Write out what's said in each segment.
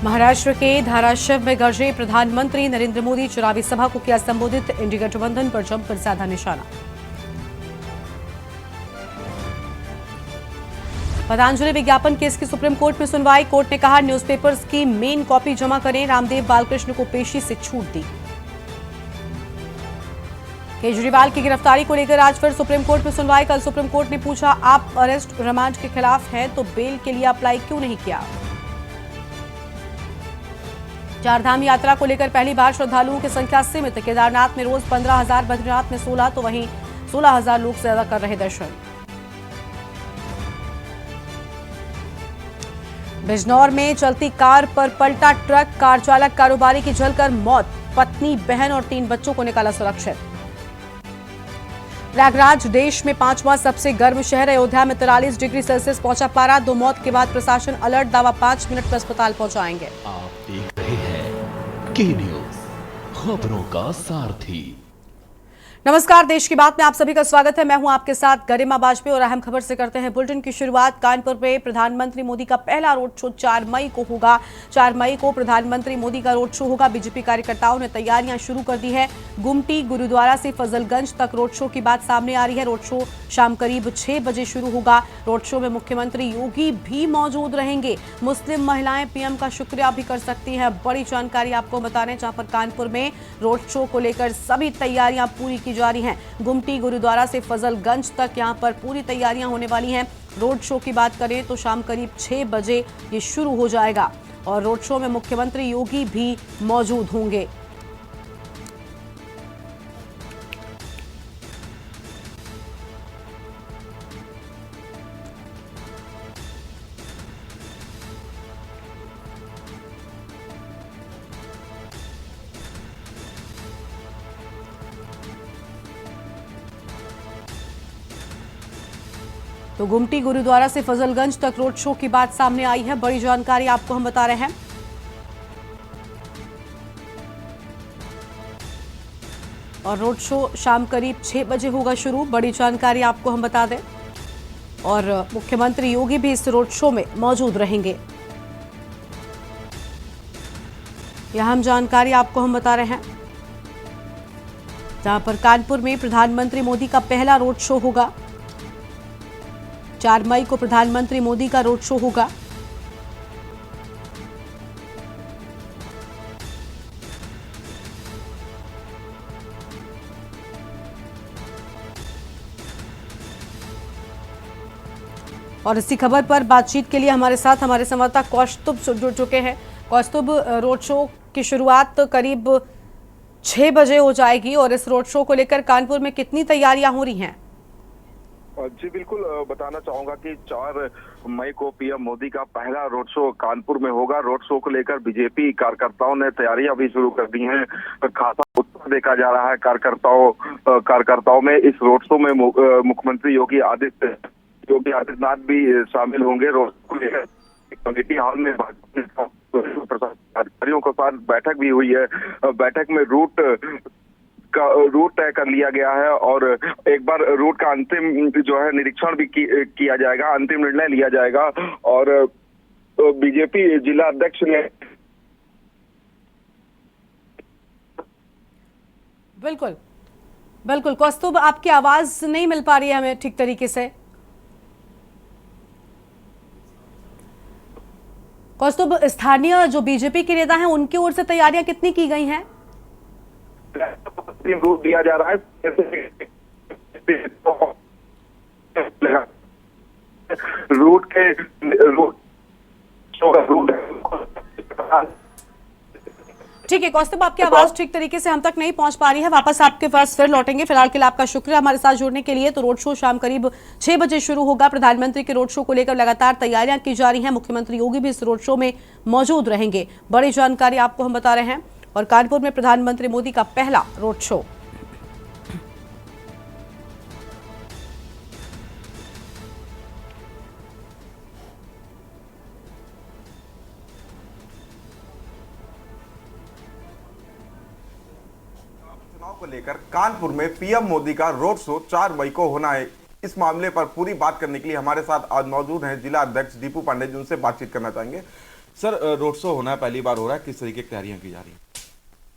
महाराष्ट्र के धाराशिव में गरजे प्रधानमंत्री नरेंद्र मोदी, चुनावी सभा को किया संबोधित, इंडी गठबंधन पर जमकर साधा निशाना। पतंजलि विज्ञापन केस की सुप्रीम कोर्ट में सुनवाई, कोर्ट ने कहा न्यूज़पेपर्स की मेन कॉपी जमा करें, रामदेव बालकृष्ण को पेशी से छूट दी। केजरीवाल की गिरफ्तारी को लेकर आज फिर सुप्रीम कोर्ट में सुनवाई, कल सुप्रीम कोर्ट ने पूछा आप अरेस्ट रिमांड के खिलाफ हैं तो बेल के लिए अप्लाई क्यों नहीं किया। चारधाम यात्रा को लेकर पहली बार श्रद्धालुओं की संख्या सीमित, केदारनाथ में रोज 15,000, बद्रीनाथ में 16 तो वहीं 16,000 लोग ज्यादा कर रहे दर्शन। बिजनौर में चलती कार पर पलटा ट्रक, कार चालक कारोबारी की जलकर मौत, पत्नी, बहन और 3 बच्चों को निकाला सुरक्षित। प्रयागराज देश में 5वां सबसे गर्म शहर, अयोध्या में 43 डिग्री सेल्सियस पहुंचा पारा, 2 मौत के बाद प्रशासन अलर्ट, दावा 5 मिनट में अस्पताल पहुंचाएंगे। आप देख रहे हैं के न्यूज, खबरों का सारथी। नमस्कार, देश की बात में आप सभी का स्वागत है। मैं हूं आपके साथ गरिमा वाजपेयी और अहम खबर से करते हैं बुलेटिन की शुरुआत। कानपुर में प्रधानमंत्री मोदी का पहला रोड शो 4 मई को होगा। 4 मई को प्रधानमंत्री मोदी का रोड शो होगा। बीजेपी कार्यकर्ताओं ने तैयारियां शुरू कर दी है। गुमटी गुरुद्वारा से फजलगंज तक रोड शो की बात सामने आ रही है। रोड शो शाम करीब 6 बजे शुरू होगा। रोड शो में मुख्यमंत्री योगी भी मौजूद रहेंगे। मुस्लिम महिलाएं पीएम का शुक्रिया भी कर सकती हैं। बड़ी जानकारी आपको बता रहे हैं, जहां पर कानपुर में रोड शो को लेकर सभी तैयारियां पूरी की जा रही हैं। गुमटी गुरुद्वारा से फजलगंज तक यहां पर पूरी तैयारियां होने वाली हैं। रोड शो की बात करें तो शाम करीब 6 बजे ये शुरू हो जाएगा और रोड शो में मुख्यमंत्री योगी भी मौजूद होंगे। तो गुमटी गुरुद्वारा से फजलगंज तक रोड शो की बात सामने आई है। बड़ी जानकारी आपको हम बता रहे हैं। और रोड शो शाम करीब 6 बजे होगा शुरू। बड़ी जानकारी आपको हम बता दें और मुख्यमंत्री योगी भी इस रोड शो में मौजूद रहेंगे। यह अहम जानकारी आपको हम बता रहे हैं, जहां पर कानपुर में प्रधानमंत्री मोदी का पहला रोड शो होगा। 4 मई को प्रधानमंत्री मोदी का रोड शो होगा। और इसी खबर पर बातचीत के लिए हमारे साथ हमारे संवाददाता कौस्तुभ जुड़ चुके हैं। कौस्तुभ, रोड शो की शुरुआत करीब 6 बजे हो जाएगी और इस रोड शो को लेकर कानपुर में कितनी तैयारियां हो रही हैं? जी बिल्कुल, बताना चाहूंगा कि 4 मई को पीएम मोदी का पहला रोड शो कानपुर में होगा। रोड शो को लेकर बीजेपी कार्यकर्ताओं ने तैयारियां भी शुरू कर दी हैं। खासा उत्साह देखा जा रहा है कार्यकर्ताओं में। इस रोड शो में मुख्यमंत्री योगी आदित्यनाथ भी शामिल होंगे। रोड शो को लेकर कमेटी हॉल में अधिकारियों के साथ बैठक भी हुई है। बैठक में रूट तय कर लिया गया है और एक बार रूट का अंतिम जो है निरीक्षण भी किया जाएगा, अंतिम निर्णय लिया जाएगा। और बीजेपी जिला अध्यक्ष ने बिल्कुल कौस्तुभ, आपकी आवाज नहीं मिल पा रही है हमें ठीक तरीके से। कौस्तुभ, स्थानीय जो बीजेपी के नेता हैं उनकी ओर से तैयारियां कितनी की गई हैं? रूट दिया जा रहा है। ठीक है कौस्तुभ, आपकी आवाज ठीक तरीके से हम तक नहीं पहुंच पा रही है। वापस आपके पास फिर लौटेंगे। फिलहाल के लिए आपका शुक्रिया हमारे साथ जुड़ने के लिए। तो रोड शो शाम करीब 6 बजे शुरू होगा। प्रधानमंत्री के रोड शो को लेकर लगातार तैयारियां की जा रही हैं। मुख्यमंत्री योगी भी इस रोड शो में मौजूद रहेंगे। बड़ी जानकारी आपको हम बता रहे हैं। और कानपुर में प्रधानमंत्री मोदी का पहला रोड शो। चुनाव को लेकर कानपुर में पीएम मोदी का रोड शो 4 मई को होना है। इस मामले पर पूरी बात करने के लिए हमारे साथ आज मौजूद हैं जिला अध्यक्ष दीपू पांडे जी, उनसे बातचीत करना चाहेंगे। सर रोड शो होना है, पहली बार हो रहा है, किस तरीके की तैयारियां की जा रही हैं?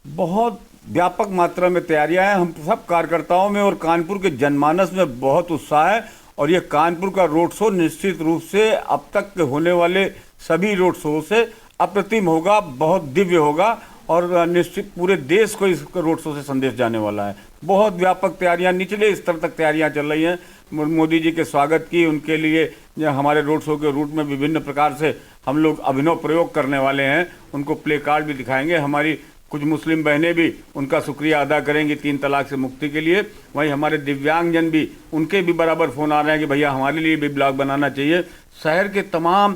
बहुत व्यापक मात्रा में तैयारियां हैं। हम सब कार्यकर्ताओं में और कानपुर के जनमानस में बहुत उत्साह है और ये कानपुर का रोड शो निश्चित रूप से अब तक होने वाले सभी रोड शो से अप्रतिम होगा, बहुत दिव्य होगा और निश्चित पूरे देश को इस रोड शो से संदेश जाने वाला है। बहुत व्यापक तैयारियां, निचले स्तर तक तैयारियां चल रही हैं। मोदी जी के स्वागत की, उनके लिए हमारे रोड शो के रूट में विभिन्न प्रकार से हम लोग अभिनव प्रयोग करने वाले हैं। उनको प्ले कार्ड भी दिखाएंगे। हमारी कुछ मुस्लिम बहनें भी उनका शुक्रिया अदा करेंगी 3 तलाक से मुक्ति के लिए। वहीं हमारे दिव्यांगजन भी, उनके भी बराबर फ़ोन आ रहे हैं कि भैया हमारे लिए भी ब्लॉग बनाना चाहिए। शहर के तमाम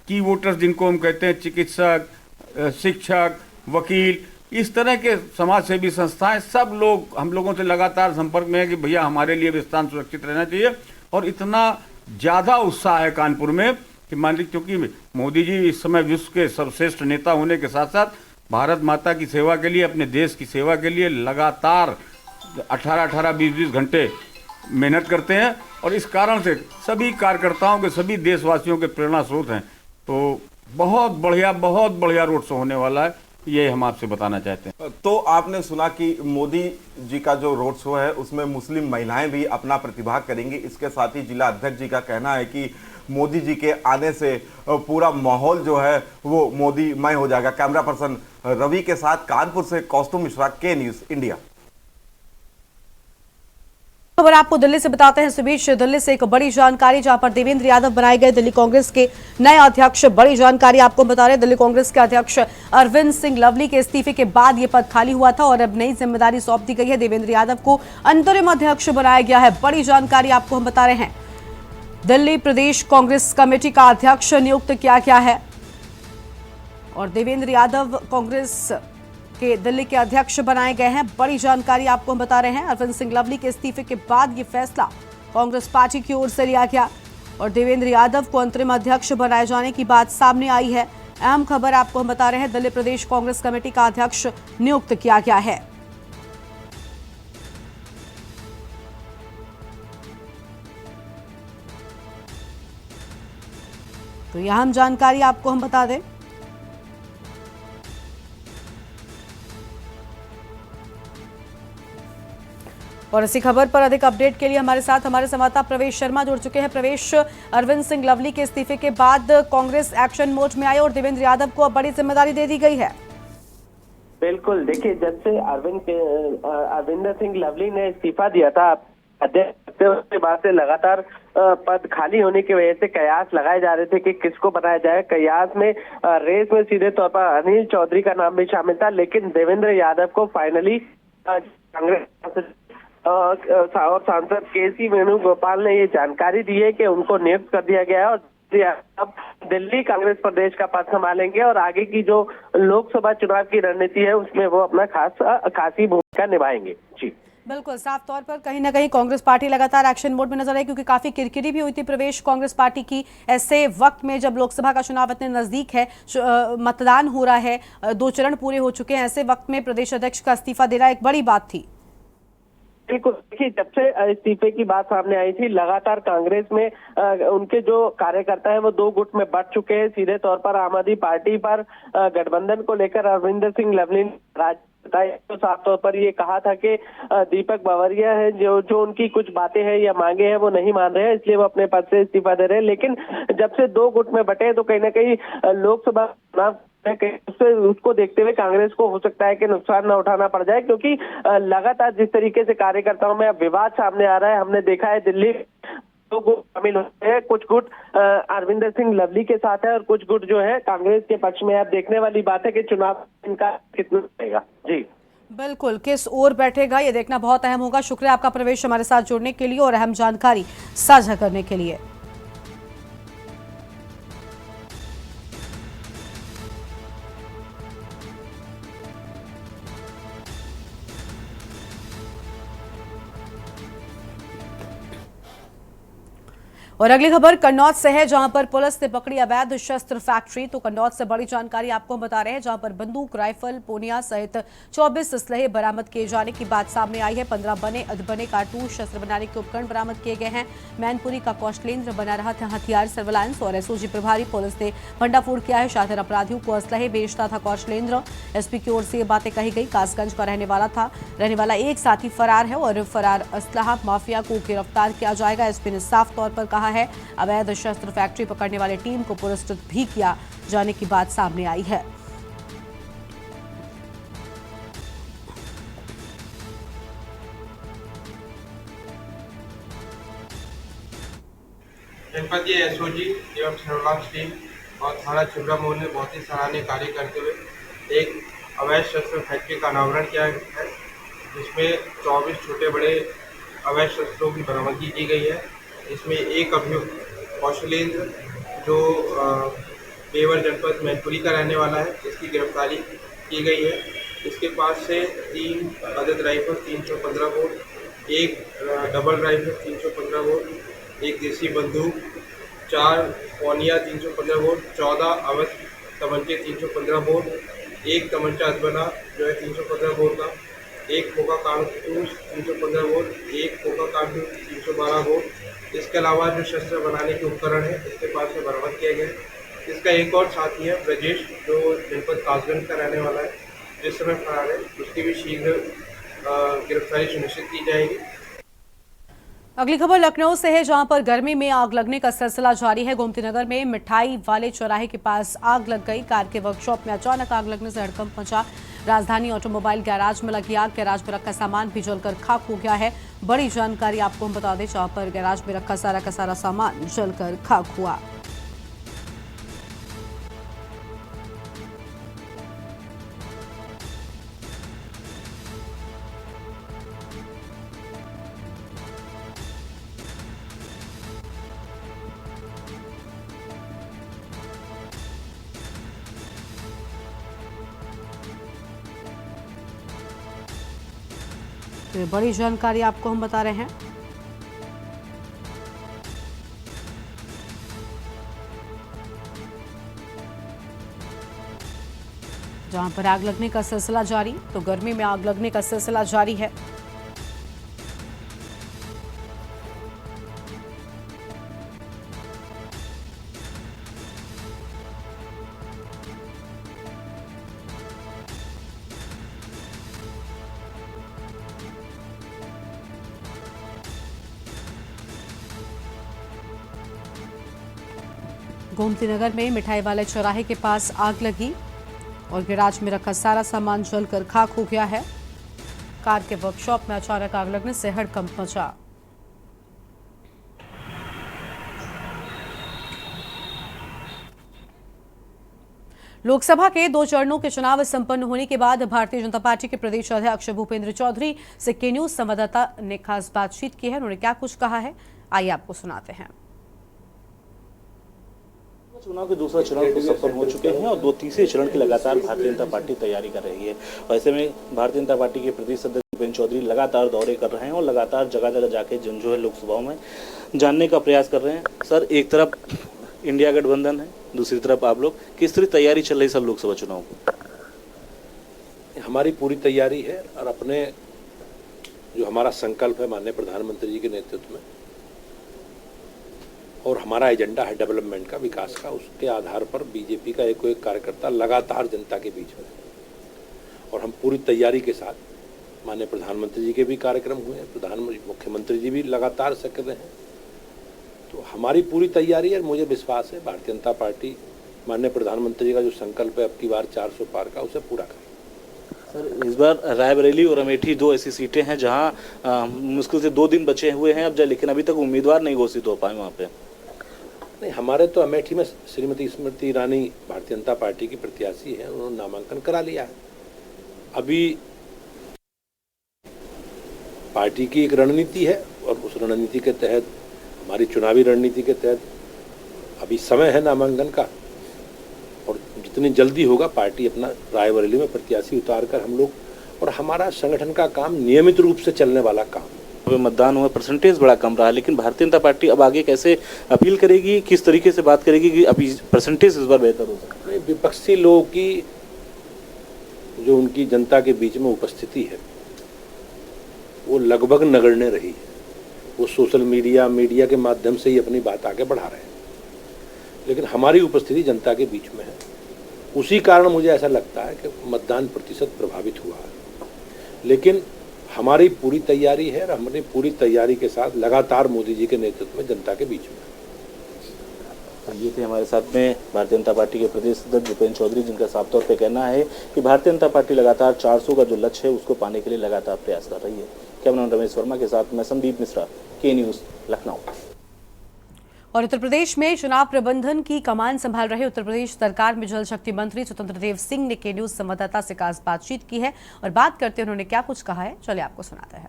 की वोटर्स, जिनको हम कहते हैं चिकित्सक, शिक्षक, वकील, इस तरह के समाज सेवी संस्थाएं, सब लोग हम लोगों से लगातार संपर्क में है कि भैया हमारे लिए भी स्थान सुरक्षित रहना चाहिए। और इतना ज़्यादा उत्साह है कानपुर में कि मान लीजिए, क्योंकि मोदी जी इस समय विश्व के सर्वश्रेष्ठ नेता होने के साथ साथ भारत माता की सेवा के लिए, अपने देश की सेवा के लिए लगातार 18-18, 20-20 घंटे मेहनत करते हैं और इस कारण से सभी कार्यकर्ताओं के, सभी देशवासियों के प्रेरणा स्रोत हैं। तो बहुत बढ़िया रोड शो होने वाला है, ये हम आपसे बताना चाहते हैं। तो आपने सुना कि मोदी जी का जो रोड शो है उसमें मुस्लिम महिलाएं भी अपना प्रतिभाग करेंगी। इसके साथ ही जिला अध्यक्ष जी का कहना है कि मोदी जी के आने से पूरा माहौल जो है वो मोदीमय हो जाएगा। कैमरा पर्सन रवि के साथ कानपुर से कौस्तुभ मिश्रा, के न्यूज़ इंडिया। खबर आपको दिल्ली से बताते हैं। इस बीच दिल्ली से एक बड़ी जानकारी, जहां पर देवेंद्र यादव बनाए गए दिल्ली कांग्रेस के नए अध्यक्ष। बड़ी जानकारी आपको बता रहे हैं, दिल्ली कांग्रेस के अध्यक्ष अरविंद सिंह लवली के इस्तीफे के बाद यह पद खाली हुआ था और अब नई जिम्मेदारी सौंप दी गई है। देवेंद्र यादव को अंतरिम अध्यक्ष बनाया गया है। बड़ी जानकारी आपको हम बता रहे हैं। दिल्ली प्रदेश कांग्रेस कमेटी का अध्यक्ष नियुक्त किया गया है और देवेंद्र यादव कांग्रेस के दिल्ली के अध्यक्ष बनाए गए हैं। बड़ी जानकारी आपको हम बता रहे हैं। अरविंद सिंह लवली के इस्तीफे के बाद ये फैसला कांग्रेस पार्टी की ओर से लिया गया और देवेंद्र यादव को अंतरिम अध्यक्ष बनाए जाने की बात सामने आई है। अहम खबर आपको हम बता रहे हैं। दिल्ली प्रदेश कांग्रेस कमेटी का अध्यक्ष नियुक्त किया गया है। तो यह अहम जानकारी आपको हम बता दें। और इसी खबर पर अधिक अपडेट के लिए हमारे साथ हमारे संवाददाता प्रवेश शर्मा जुड़ चुके हैं। प्रवेश, अरविंद सिंह लवली के इस्तीफे के बाद कांग्रेस एक्शन मोड में आई और देवेंद्र यादव को अब बड़ी जिम्मेदारी दे दी गई है। बिल्कुल, देखिए, जब से अरविंद सिंह लवली ने इस्तीफा दिया था अध्यक्ष, उसके बाद से लगातार पद खाली होने की वजह से कयास लगाए जा रहे थे कि किसको बनाया जाए। कयास में रेस में सीधे तौर पर अनिल चौधरी का नाम भी शामिल था, लेकिन देवेंद्र यादव को फाइनली कांग्रेस और सांसद केसी वेणुगोपाल ने ये जानकारी दी है कि उनको नियुक्त कर दिया गया है और अब दिल्ली कांग्रेस प्रदेश का पद संभालेंगे और आगे की जो लोकसभा चुनाव की रणनीति है उसमें वो अपना खासी भूमिका निभाएंगे। जी बिल्कुल, साफ तौर पर कहीं ना कहीं कांग्रेस पार्टी लगातार एक्शन मोड में नजर आई, क्योंकि काफी किरकिरी भी हुई थी प्रवेश कांग्रेस पार्टी की। ऐसे वक्त में जब लोकसभा का चुनाव इतने नजदीक है, मतदान हो रहा है, 2 चरण पूरे हो चुके हैं, ऐसे वक्त में प्रदेश अध्यक्ष का इस्तीफा देना एक बड़ी बात थी। बिल्कुल, देखिए, जब से इस्तीफे की बात सामने आई थी लगातार कांग्रेस में उनके जो कार्यकर्ता हैं वो 2 गुट में बंट चुके हैं। सीधे तौर पर आम आदमी पार्टी पर गठबंधन को लेकर अरविंद सिंह लवली ने तो साफ तौर पर ये कहा था कि दीपक बावरिया है जो उनकी कुछ बातें हैं या मांगे हैं वो नहीं मान रहे हैं, इसलिए वो अपने पद से इस्तीफा दे रहे हैं। लेकिन जब से 2 गुट में बटे तो कहीं ना कहीं लोकसभा चुनाव उसको देखते हुए कांग्रेस को हो सकता है कि नुकसान न उठाना पड़ जाए, क्योंकि लगातार जिस तरीके से कार्यकर्ताओं में अब विवाद सामने आ रहा है, हमने देखा है दिल्ली 2 गुट शामिल होते हैं। कुछ गुट अरविंद सिंह लवली के साथ है और कुछ गुट जो है कांग्रेस के पक्ष में। अब देखने वाली बात है कि चुनाव इनका कितना रहेगा। जी बिल्कुल, किस ओर बैठेगा ये देखना बहुत अहम होगा। शुक्रिया आपका प्रवेश हमारे साथ जुड़ने के लिए और अहम जानकारी साझा करने के लिए। और अगली खबर कन्नौज से है, जहां पर पुलिस ने पकड़ी अवैध शस्त्र फैक्ट्री। तो कन्नौज से बड़ी जानकारी आपको हम बता रहे हैं, जहां पर बंदूक, राइफल, पोनिया सहित 24 असलहे बरामद किए जाने की बात सामने आई है। 15 बने अधबने कारतूस, शस्त्र बनाने के उपकरण बरामद किए गए हैं। मैनपुरी का कौशलेंद्र बना रहा था हथियार। सर्विलांस और एसओजी प्रभारी पुलिस ने भंडाफोड़ किया है। शातिर अपराधियों को असलहे बेचता था कौशलेंद्र। एसपी की ओर से ये बातें कही गई। कासगंज का रहने वाला एक साथी फरार है और फरार असलहा माफिया को गिरफ्तार किया जाएगा। एसपी ने साफ तौर पर कहा है अवैध शस्त्र फैक्ट्री पकड़ने वाली टीम को पुरस्कृत भी किया जाने की बात सामने आई है। जनपदीय एसओजी एवं सर्विलांस टीम और थाना छिबरा मोड़ ने बहुत ही सराहनीय कार्य करते हुए एक अवैध शस्त्र फैक्ट्री का अनावरण किया है, जिसमें 24 छोटे बड़े अवैध शस्त्रों की बरामदगी की गई है। इसमें एक अभियुक्त कौशलेंद्र जो पेवर जनपद मैनपुरी का रहने वाला है, इसकी गिरफ्तारी की गई है। इसके पास से 3 अदद राइफल 315 बोर, एक डबल राइफल 315 बोर, एक देसी बंदूक, 4 पोनिया 315 बोर, 14 अवैध तमंचे 315 बोर, एक तमंचा अधबना जो है 315 बोर का, एक खोखा कारतूस 315 बोर, एक खोखा कारतूस 312 बोर। इसके अलावा जो शस्त्र बनाने के उपकरण है इसके पास से बरामद किए गए। इसका एक और साथी है ब्रजेश, जो जनपद कासगंज का रहने वाला है, जिस समय फरार है। उसकी भी शीघ्र गिरफ्तारी सुनिश्चित की जाएगी। अगली खबर लखनऊ से है, जहां पर गर्मी में आग लगने का सिलसिला जारी है। गोमती नगर में मिठाई वाले चौराहे के पास आग लग गई। कार के वर्कशॉप में अचानक आग लगने से हड़कंप मचा। राजधानी ऑटोमोबाइल गैराज में लगी आग। गैराज में रखा सामान भी जलकर खाक हो गया है। बड़ी जानकारी आपको हम बता दें, जहां पर गैराज में रखा सारा का सारा सामान जलकर खाक हुआ। तो ये बड़ी जानकारी आपको हम बता रहे हैं। जहां पर आग लगने का सिलसिला जारी, तो गर्मी में आग लगने का सिलसिला जारी है। गोमती नगर में मिठाई वाले चौराहे के पास आग लगी और गैराज में रखा सारा सामान जलकर खाक हो गया है। कार के वर्कशॉप में अचानक आग लगने से हड़कंप मचा। लोकसभा के 2 चरणों के चुनाव संपन्न होने के बाद भारतीय जनता पार्टी के प्रदेश अध्यक्ष भूपेंद्र चौधरी से के न्यूज संवाददाता ने खास बातचीत की है। उन्होंने क्या कुछ कहा है, आइए आपको सुनाते हैं। चुनाव के दूसरा चरण को संपन्न हो चुके हैं और 2-3 चरण की लगातार भारतीय जनता पार्टी तैयारी कर रही है। ऐसे में भारतीय जनता पार्टी के प्रदेश अध्यक्ष भूपेंद्र चौधरी लगातार दौरे कर रहे हैं और लगातार जगह जगह जाके जो है लोकसभाओं में जानने का प्रयास कर रहे हैं। सर, एक तरफ इंडिया गठबंधन है, दूसरी तरफ आप लोग, किस तरह तैयारी चल रही है सर लोकसभा चुनाव को? हमारी पूरी तैयारी है और अपने जो हमारा संकल्प है माननीय प्रधानमंत्री जी के नेतृत्व में और हमारा एजेंडा है डेवलपमेंट का, विकास का, उसके आधार पर बीजेपी का एक कार्यकर्ता लगातार जनता के बीच में और हम पूरी तैयारी के साथ माननीय प्रधानमंत्री जी के भी कार्यक्रम हुए हैं, मुख्यमंत्री जी भी लगातार सक्रिय हैं। तो हमारी पूरी तैयारी है। मुझे विश्वास है भारतीय जनता पार्टी माननीय प्रधानमंत्री जी का जो संकल्प है अब की बार 400 पार का, उसे पूरा करें। सर, इस बार रायबरेली और अमेठी 2 ऐसी सीटें हैं जहां मुश्किल से 2 दिन बचे हुए हैं अब, लेकिन अभी तक उम्मीदवार नहीं घोषित हो पाए वहाँ पे। नहीं, हमारे तो अमेठी में श्रीमती स्मृति ईरानी भारतीय जनता पार्टी की प्रत्याशी है, उन्होंने नामांकन करा लिया है। अभी पार्टी की एक रणनीति है और उस रणनीति के तहत, हमारी चुनावी रणनीति के तहत अभी समय है नामांकन का और जितनी जल्दी होगा पार्टी अपना रायबरेली में प्रत्याशी उतार कर हम लोग, और हमारा संगठन का काम नियमित रूप से चलने वाला काम, मतदान हुआ, परसेंटेज बड़ा कम रहा, लेकिन भारतीय जनता पार्टी अब आगे कैसे अपील करेगी, किस तरीके से बात करेगी कि अभी परसेंटेज इस बार बेहतर हो सके? विपक्षी लोगों की जो उनकी जनता के बीच में उपस्थिति है वो लगभग नगण्य रही है। वो सोशल मीडिया के माध्यम से ही अपनी बात आगे बढ़ा रहे हैं, लेकिन हमारी उपस्थिति जनता के बीच में है। उसी कारण मुझे ऐसा लगता है कि मतदान प्रतिशत प्रभावित हुआ है, लेकिन हमारी पूरी तैयारी है और हमारी पूरी तैयारी के साथ लगातार मोदी जी के नेतृत्व में जनता के बीच में। ये थे हमारे साथ में भारतीय जनता पार्टी के प्रदेश अध्यक्ष भूपेंद्र चौधरी, जिनका साफ तौर पे कहना है कि भारतीय जनता पार्टी लगातार 400 का जो लक्ष्य है उसको पाने के लिए लगातार प्रयास कर रही है। कैमरामैन रमेश वर्मा के साथ मैं संदीप मिश्रा, के न्यूज़, लखनऊ। और उत्तर प्रदेश में चुनाव प्रबंधन की कमान संभाल रहे उत्तर प्रदेश सरकार में जल शक्ति मंत्री स्वतंत्र देव सिंह ने के न्यूज़ संवाददाता से खास बातचीत की है और बात करते उन्होंने क्या कुछ कहा है, चलिए आपको सुनाते हैं।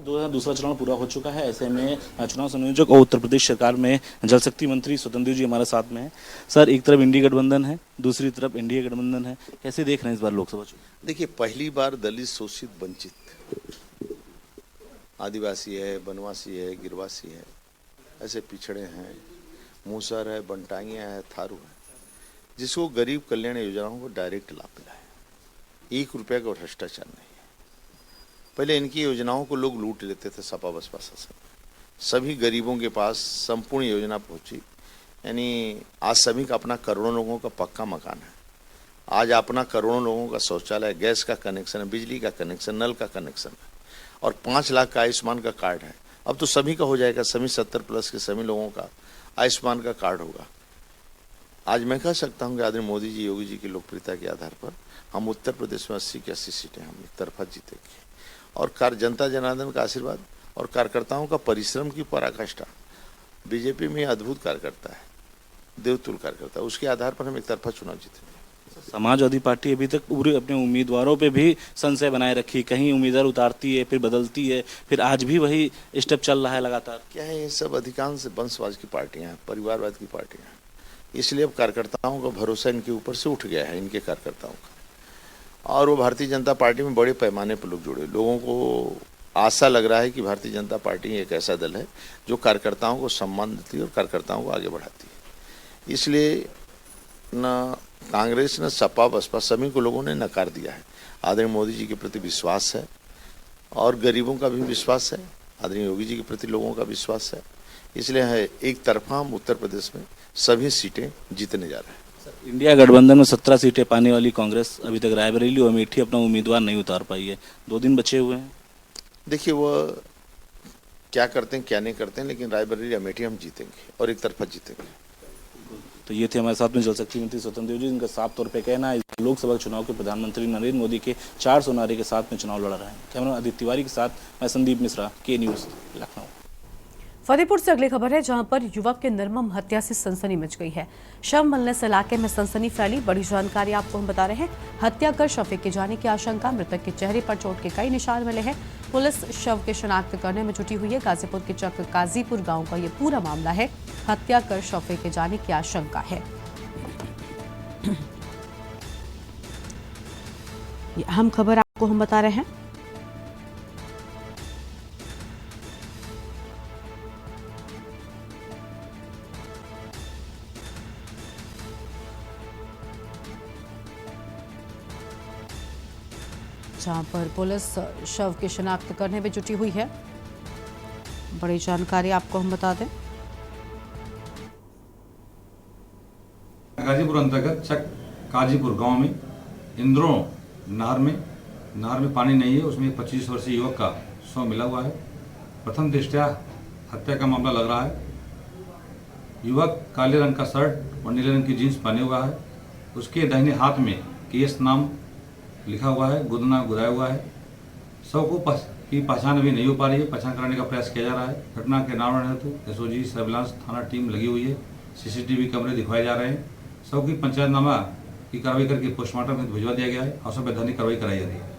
दूसरा चरण पूरा हो चुका है, ऐसे में चुनाव संयोजक और उत्तर प्रदेश सरकार में जल शक्ति मंत्री स्वतंत्र जी हमारे साथ में है। सर, एक तरफ इंडिया गठबंधन है, दूसरी तरफ एनडीए गठबंधन है, कैसे देख रहे हैं इस बार लोकसभा चुनाव? देखिए, पहली बार दलित, शोषित, वंचित, आदिवासी है, बनवासी है, गिरवासी है, ऐसे पिछड़े हैं, मूसर है, बनटाइयाँ है, थारू है, जिसको गरीब कल्याण योजनाओं को डायरेक्ट लाभ मिला है। 1 रुपया का भ्रष्टाचार नहीं है। पहले इनकी योजनाओं को लोग लूट लेते थे सपा बसपा शासन। सभी गरीबों के पास संपूर्ण योजना पहुंची, यानी आज सभी का अपना करोड़ों लोगों का पक्का मकान है। आज अपना करोड़ों लोगों का शौचालय, गैस का कनेक्शन है, बिजली का कनेक्शन, नल का कनेक्शन है और 5 लाख का आयुष्मान का कार्ड है। अब तो सभी का हो जाएगा, सभी 70+ के सभी लोगों का आयुष्मान का कार्ड होगा। आज मैं कह सकता हूँ कि आदरणीय मोदी जी, योगी जी की लोकप्रियता के आधार पर हम उत्तर प्रदेश में 80 की 80 सीटें हम एक तरफा जीतेंगे और जनता जनार्दन का आशीर्वाद और कार्यकर्ताओं का परिश्रम की पराकाष्ठा। बीजेपी में अद्भुत कार्यकर्ता है, देवतुल्य कार्यकर्ता, उसके आधार पर हम एक तरफा चुनाव जीतेंगे। समाजवादी पार्टी अभी तक पूरे अपने उम्मीदवारों पे भी संशय बनाए रखी, कहीं उम्मीदवार उतारती है फिर बदलती है, फिर आज भी वही स्टेप चल रहा है लगातार। क्या है, ये सब अधिकांश वंशवाद की पार्टियां हैं, परिवारवाद की पार्टियां हैं, इसलिए अब कार्यकर्ताओं का भरोसा इनके ऊपर से उठ गया है, इनके कार्यकर्ताओं का। और वो भारतीय जनता पार्टी में बड़े पैमाने पर लोग जुड़े। लोगों को आशा लग रहा है कि भारतीय जनता पार्टी एक ऐसा दल है जो कार्यकर्ताओं को सम्मान देती है और कार्यकर्ताओं को आगे बढ़ाती है। इसलिए न कांग्रेस न सपा बसपा सभी को लोगों ने नकार दिया है। आदरणीय मोदी जी के प्रति विश्वास है और गरीबों का भी विश्वास है, आदरणीय योगी जी के प्रति लोगों का विश्वास है। इसलिए है एक तरफा हम उत्तर प्रदेश में सभी सीटें जीतने जा रहे हैं। इंडिया गठबंधन में 17 सीटें पाने वाली कांग्रेस अभी तक रायबरेली और अमेठी अपना उम्मीदवार नहीं उतार पाई है, 2 दिन बचे हुए हैं। देखिए, वह क्या करते हैं क्या नहीं करते हैं, लेकिन रायबरेली अमेठी हम जीतेंगे और एक तरफा जीतेंगे। तो ये थे हमारे साथ में जल शक्ति मंत्री स्वतंत्र देव जी, जिनका साफ तौर पे कहना है लोकसभा चुनाव के प्रधानमंत्री नरेंद्र मोदी के 400 नारे के साथ में चुनाव लड़ रहे हैं। कैमरा आदित्य तिवारी के साथ मैं संदीप मिश्रा, के न्यूज़, लखनऊ। फतेहपुर से अगली खबर है, जहां पर युवक के निर्मम हत्या से सनसनी मच गई है। शव मिलने से इलाके में सनसनी फैली। बड़ी जानकारी आपको हम बता रहे हैं। हत्या कर शव फेंके जाने की आशंका। मृतक के चेहरे पर चोट के कई निशान मिले हैं। पुलिस शव के शिनाख्त करने में जुटी हुई है। गाजीपुर के चक काजीपुर गांव का ये पूरा मामला है। हत्या कर शव फेंके जाने की आशंका है। ये अहम खबर आपको हम बता रहे हैं। जहां पर पुलिस शव की शिनाख्त करने में जुटी हुई है। बड़ी जानकारी आपको हम बता दें। गाजीपुर अंतर्गत चक काजीपुर गांव में इंद्रो नहर में पानी नहीं है, उसमें 25 वर्षीय युवक का शव मिला हुआ है। प्रथम दृष्टया हत्या का मामला लग रहा है। युवक काले रंग का शर्ट और नीले रंग की जीन्स पहने हुआ है। उसके दाहिने हाथ में केएस नाम लिखा हुआ है, गुदना गुदाया हुआ है। शव की पहचान अभी नहीं हो पा रही है, पहचान कराने का प्रयास किया जा रहा है। घटना के नामकरण हेतु एसओजी सर्विलांस थाना टीम लगी हुई है। सीसीटीवी कैमरे दिखवाए जा रहे हैं। शव की पंचायतनामा की कार्रवाई करके पोस्टमार्टम हेतु भिजवा दिया गया है और संवैधानिक कार्रवाई कराई जा रही है।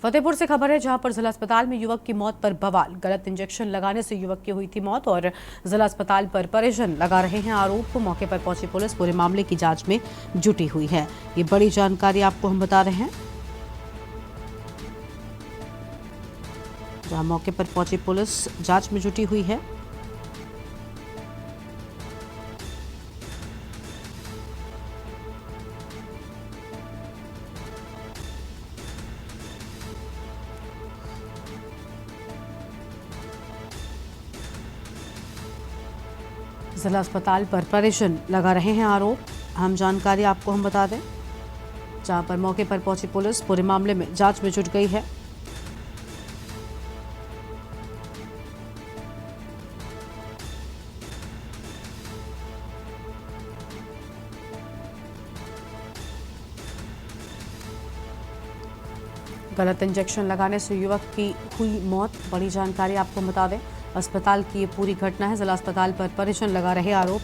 फतेहपुर से खबर है, जहां पर जिला अस्पताल में युवक की मौत पर बवाल। गलत इंजेक्शन लगाने से युवक की हुई थी मौत और जिला अस्पताल पर परिजन लगा रहे हैं आरोप। मौके पर पहुंची पुलिस पूरे मामले की जांच में जुटी हुई है। ये बड़ी जानकारी आपको हम बता रहे हैं। जहां मौके पर पहुंची पुलिस जांच में जुटी हुई है। जिला अस्पताल पर परेशान लगा रहे हैं आरोप। अहम जानकारी आपको हम बता दें, जहां पर मौके पर पहुंची पुलिस पूरे मामले में जांच में जुट गई है। गलत इंजेक्शन लगाने से युवक की हुई मौत, बड़ी जानकारी आपको बता दें। अस्पताल की ये पूरी घटना है। जिला अस्पताल पर परेशान लगा रहे आरोप।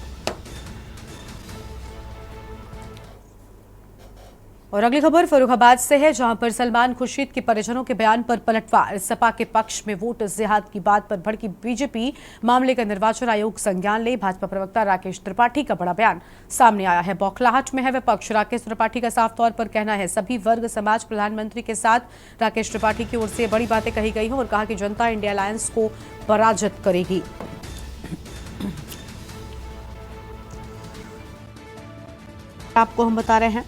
और अगली खबर फर्रुखाबाद से है, जहां पर सलमान खुर्शीद के परिजनों के बयान पर पलटवार। सपा के पक्ष में वोट जिहाद की बात पर भड़की बीजेपी। मामले का निर्वाचन आयोग संज्ञान ले। भाजपा प्रवक्ता राकेश त्रिपाठी का बड़ा बयान सामने आया है। बौखलाहट में है विपक्ष। राकेश त्रिपाठी का साफ तौर पर कहना है, सभी वर्ग समाज प्रधानमंत्री के साथ। राकेश त्रिपाठी की ओर से बड़ी बातें कही गई हैं और कहा कि जनता इंडिया अलायंस को पराजित करेगी। आपको हम बता रहे हैं,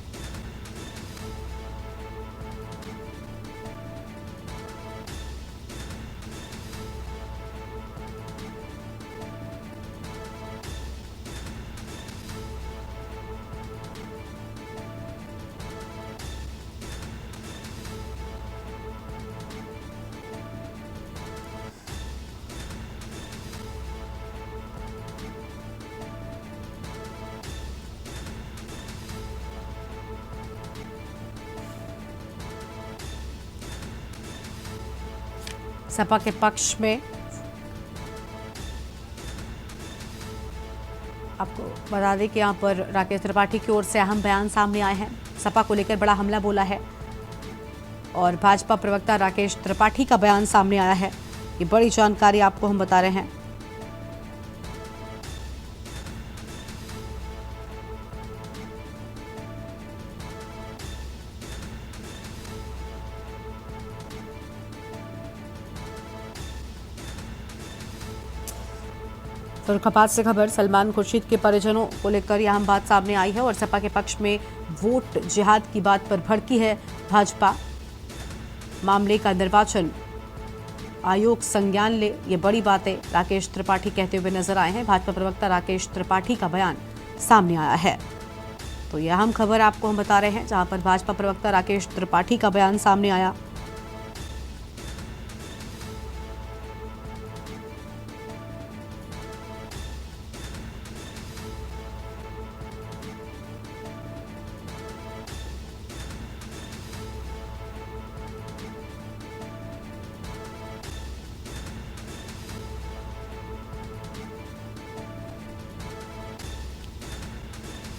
सपा के पक्ष में आपको बता दें कि यहाँ पर राकेश त्रिपाठी की ओर से अहम बयान सामने आए हैं। सपा को लेकर बड़ा हमला बोला है और भाजपा प्रवक्ता राकेश त्रिपाठी का बयान सामने आया है। ये बड़ी जानकारी आपको हम बता रहे हैं। फर्रुखाबाद से खबर, सलमान खुर्शीद के परिजनों को लेकर यह अहम बात सामने आई है और सपा के पक्ष में वोट जिहाद की बात पर भड़की है भाजपा। मामले का निर्वाचन आयोग संज्ञान ले। ये बड़ी बातें राकेश त्रिपाठी कहते हुए नजर आए हैं। भाजपा प्रवक्ता राकेश त्रिपाठी का बयान सामने आया है। तो यह अहम खबर आपको हम बता रहे हैं, जहां पर भाजपा प्रवक्ता राकेश त्रिपाठी का बयान सामने आया।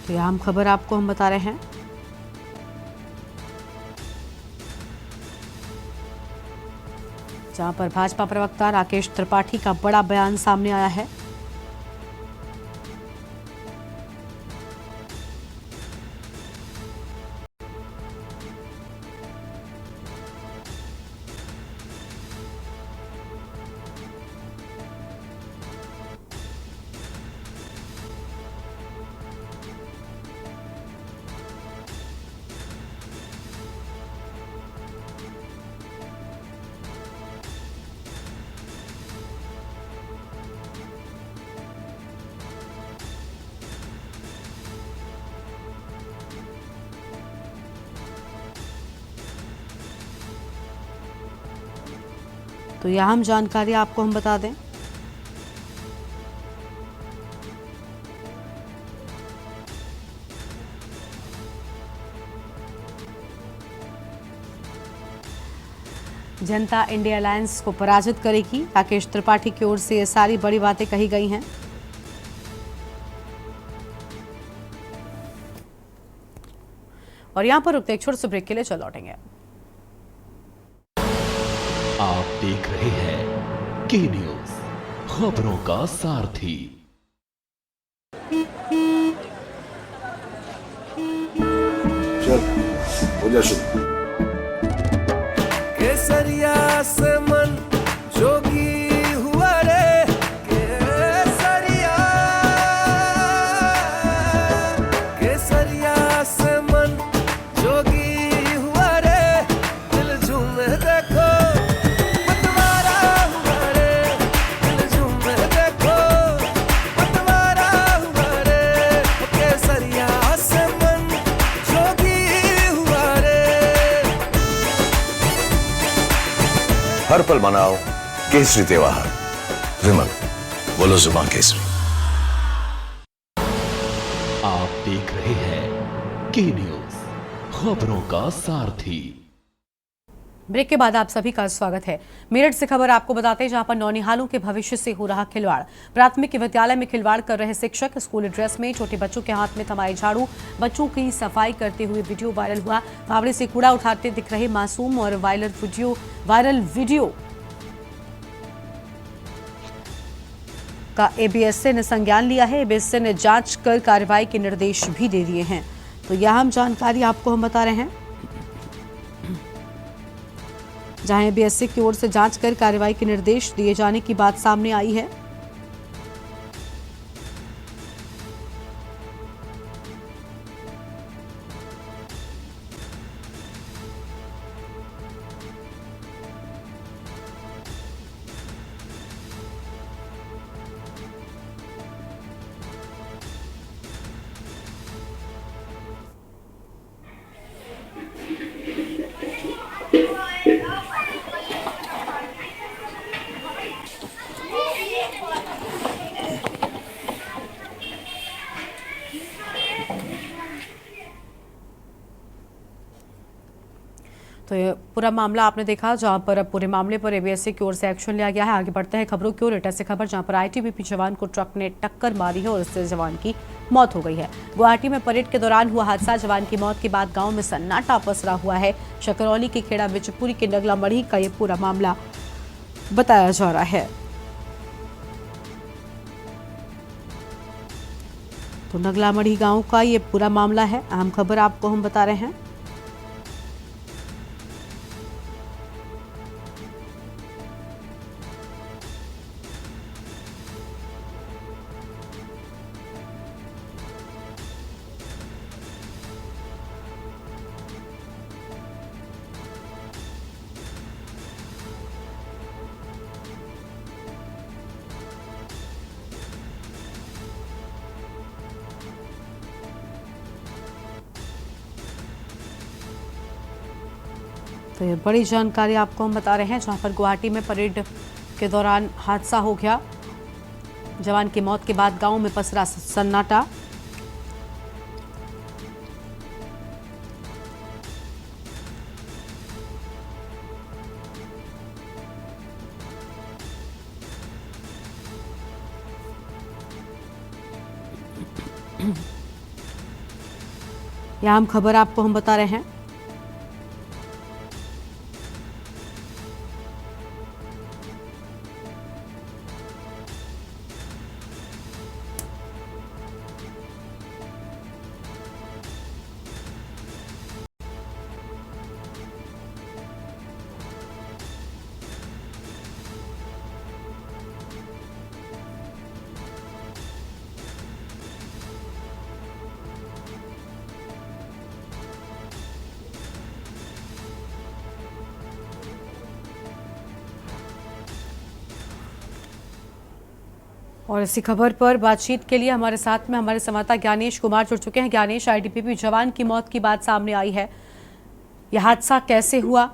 तो यह अहम खबर आपको हम बता रहे हैं। जहां पर भाजपा प्रवक्ता राकेश त्रिपाठी का बड़ा बयान सामने आया है। तो यह अहम जानकारी आपको हम बता दें, जनता इंडिया अलायंस को पराजित करेगी। राकेश त्रिपाठी की ओर से ये सारी बड़ी बातें कही गई हैं। और यहां पर रुकते एक छोटे से ब्रेक के लिए चल लौटेंगे। आप देख रहे हैं के न्यूज, खबरों का सारथी। चल हो जा शुरू। केसरिया से मन हर पल मनाओ केसरी त्योहार। विमल, बोलो जुबान केसरी। आप देख रहे हैं के न्यूज, खबरों का सारथी। ब्रेक के बाद आप सभी का स्वागत है। मेरठ से खबर आपको बताते हैं, जहां पर नौनिहालों के भविष्य से हो रहा खिलवाड़। प्राथमिक विद्यालय में खिलवाड़ कर रहे शिक्षक, स्कूल ड्रेस में छोटे बच्चों के हाथ में थमाए झाड़ू, बच्चों की सफाई करते हुए वीडियो वायरल हुआ। फावड़े से कूड़ा उठाते दिख रहे मासूम और वायरल वीडियो का एबीएसए ने संज्ञान लिया है। एबीएसए ने जांच कर कार्रवाई के निर्देश भी दे दिए हैं। तो यह अहम जानकारी आपको हम बता रहे हैं, जहां एबीएसए की ओर से जांच कर कार्रवाई के निर्देश दिए जाने की बात सामने आई है। तो ये पूरा मामला आपने देखा, जहां पर अब पूरे मामले पर एबीएसए की ओर से एक्शन लिया गया है। आगे बढ़ते हैं खबरों की ओर। एटा से खबर, जहां पर आईटीबीपी जवान को ट्रक ने टक्कर मारी है और इससे जवान की मौत हो गई है। गुवाहाटी में परेड के दौरान हुआ हादसा। जवान की मौत के बाद गांव में सन्नाटा पसरा हुआ है। शकरौली के खेड़ा बिचपुरी के नगला मढ़ी का ये पूरा मामला बताया जा रहा है। तो नगला मढ़ी गांव का ये पूरा मामला है। अहम खबर आपको हम बता रहे हैं। तो ये बड़ी जानकारी आपको हम बता रहे हैं, जहां पर गुवाहाटी में परेड के दौरान हादसा हो गया। जवान की मौत के बाद गांव में पसरा सन्नाटा। यह हम खबर आपको हम बता रहे हैं। और इसी खबर पर बातचीत के लिए हमारे साथ में हमारे संवाददाता ज्ञानेश कुमार जुड़ चुके हैं। ज्ञानेश, आईटीबीपी जवान की मौत की बात सामने आई है, यह हादसा कैसे हुआ?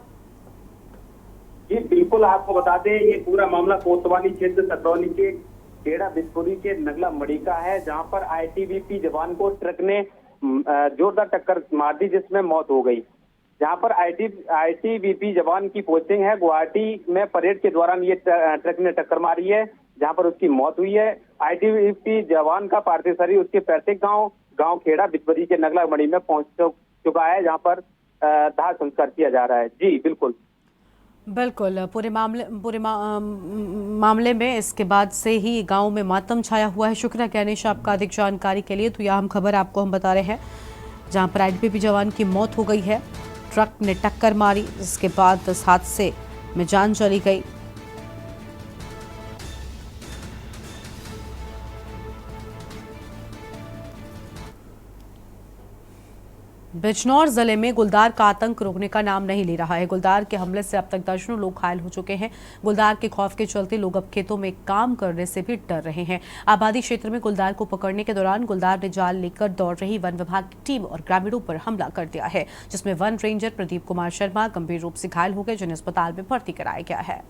जी बिल्कुल, आपको बता दें ये पूरा मामला कोतवाली क्षेत्र सकरौली के खेड़ा बिचपुरी के नगला मड़ी का है, जहां पर आईटीबीपी जवान को ट्रक ने जोरदार टक्कर मार दी, जिसमें मौत हो गई। जहां पर आईटीबीपी जवान की पोस्टिंग है गुवाहाटी में। परेड के दौरान ये ट्रक ने टक्कर मारी है, जहां पर उसकी मौत हुई है। आईटीबीपी जवान का पार्थिव शरीर उसके पैतृक गांव खेड़ा बिचपुरी के नगला मड़ी में पहुंच चुका है, जहां पर दाह संस्कार किया जा रहा है। जी बिल्कुल बिल्कुल, पूरे मामले में इसके बाद से ही गांव में मातम छाया हुआ है। शुक्रिया ज्ञानेश आपका अधिक जानकारी के लिए। तो यह हम खबर आपको हम बता रहे हैं, जहां पर आईटीबीपी जवान की मौत हो गई है। ट्रक ने टक्कर मारी, जिसके बाद इस हादसे में जान चली गई। बिजनौर जिले में गुलदार का आतंक रुकने का नाम नहीं ले रहा है। गुलदार के हमले से अब तक दर्जनों लोग घायल हो चुके हैं। गुलदार के खौफ के चलते लोग अब खेतों में काम करने से भी डर रहे हैं। आबादी क्षेत्र में गुलदार को पकड़ने के दौरान गुलदार ने जाल लेकर दौड़ रही वन विभाग की टीम और ग्रामीणों पर हमला कर दिया है, जिसमें वन रेंजर प्रदीप कुमार शर्मा गंभीर रूप से घायल हो गए, जिन्हें अस्पताल में भर्ती कराया गया है।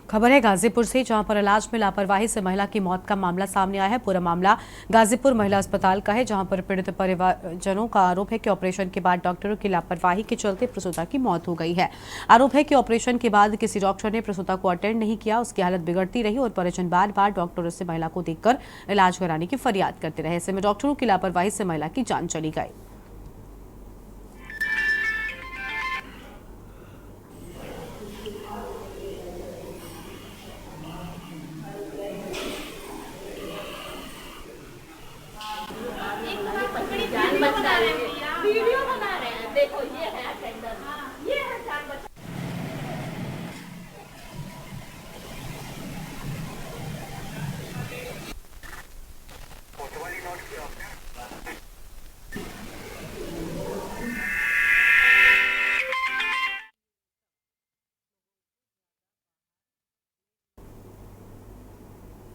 खबर है गाजीपुर से, जहां पर इलाज में लापरवाही से महिला की मौत का मामला सामने आया है। पूरा मामला गाजीपुर महिला अस्पताल का है, जहां पर पीड़ित परिवारजनों का आरोप है कि ऑपरेशन के बाद डॉक्टरों की लापरवाही के चलते प्रसूता की मौत हो गई है। आरोप है कि ऑपरेशन के बाद किसी डॉक्टर ने प्रसूता को अटेंड नहीं किया, उसकी हालत बिगड़ती रही और परिजन बार बार डॉक्टरों से महिला को देखकर इलाज कराने की फरियाद करते रहे। ऐसे में डॉक्टरों की लापरवाही से महिला की जान चली गई। वीडियो बना रहे हैं, देखो ये है अटेंडर, ये है जान बचा।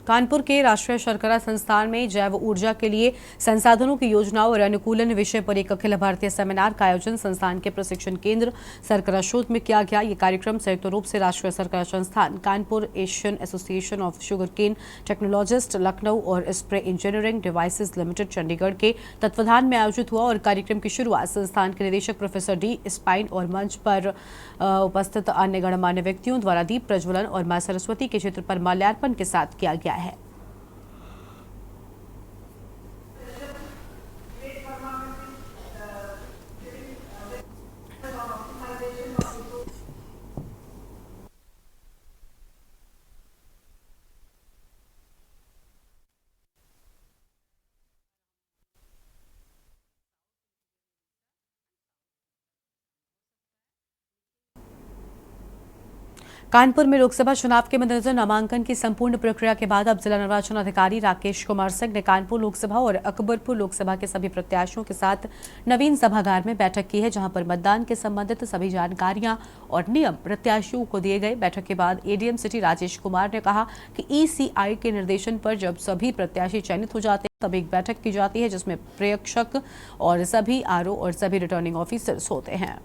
कानपुर के राष्ट्रीय शर्करा संस्थान में जैव ऊर्जा के लिए संसाधनों की योजनाओं और अनुकूलन विषय पर एक अखिल भारतीय सेमिनार का आयोजन संस्थान के प्रशिक्षण केंद्र शर्करा शोध में किया गया। ये कार्यक्रम संयुक्त रूप से राष्ट्रीय शर्करा संस्थान Kanpur, Asian association of sugarcane technologist Lucknow और spray engineering devices limited Chandigarh के तत्वाधान में आयोजित हुआ और कार्यक्रम की शुरुआत संस्थान के निदेशक प्रोफेसर डी स्पाइन और मंच पर उपस्थित अन्य गणमान्य व्यक्तियों द्वारा दीप प्रज्वलन और मां सरस्वती के चित्र पर माल्यार्पण के साथ किया गया है। कानपुर में लोकसभा चुनाव के मद्देनजर नामांकन की संपूर्ण प्रक्रिया के बाद अब जिला निर्वाचन अधिकारी राकेश कुमार सिंह ने कानपुर लोकसभा और अकबरपुर लोकसभा के सभी प्रत्याशियों के साथ नवीन सभागार में बैठक की है, जहां पर मतदान के संबंधित सभी जानकारियां और नियम प्रत्याशियों को दिए गए। बैठक के बाद एडीएम सिटी राजेश कुमार ने कहा कि ईसीआई के निर्देशन पर जब सभी प्रत्याशी चयनित हो जाते हैं तब एक बैठक की जाती है, जिसमें प्रेक्षक और सभी आरओ और सभी रिटर्निंग ऑफिसर्स होते हैं।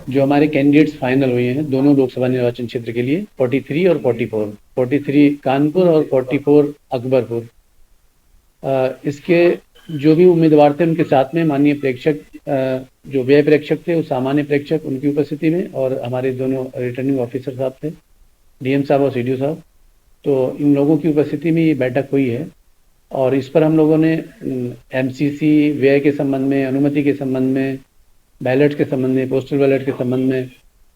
जो हमारे कैंडिडेट्स फाइनल हुए हैं दोनों लोकसभा निर्वाचन क्षेत्र के लिए 43 और 44 कानपुर और 44 अकबरपुर, इसके जो भी उम्मीदवार थे उनके साथ में माननीय प्रेक्षक, जो व्यय प्रेक्षक थे, वो सामान्य प्रेक्षक, उनकी उपस्थिति में, और हमारे दोनों रिटर्निंग ऑफिसर साहब थे, डीएम साहब और सीडीओ साहब। तो इन लोगों की उपस्थिति में ये बैठक हुई है और इस पर हम लोगों ने एमसीसी व्यय के संबंध में, अनुमति के संबंध में, बैलेट के संबंध में, पोस्टल बैलेट के संबंध में,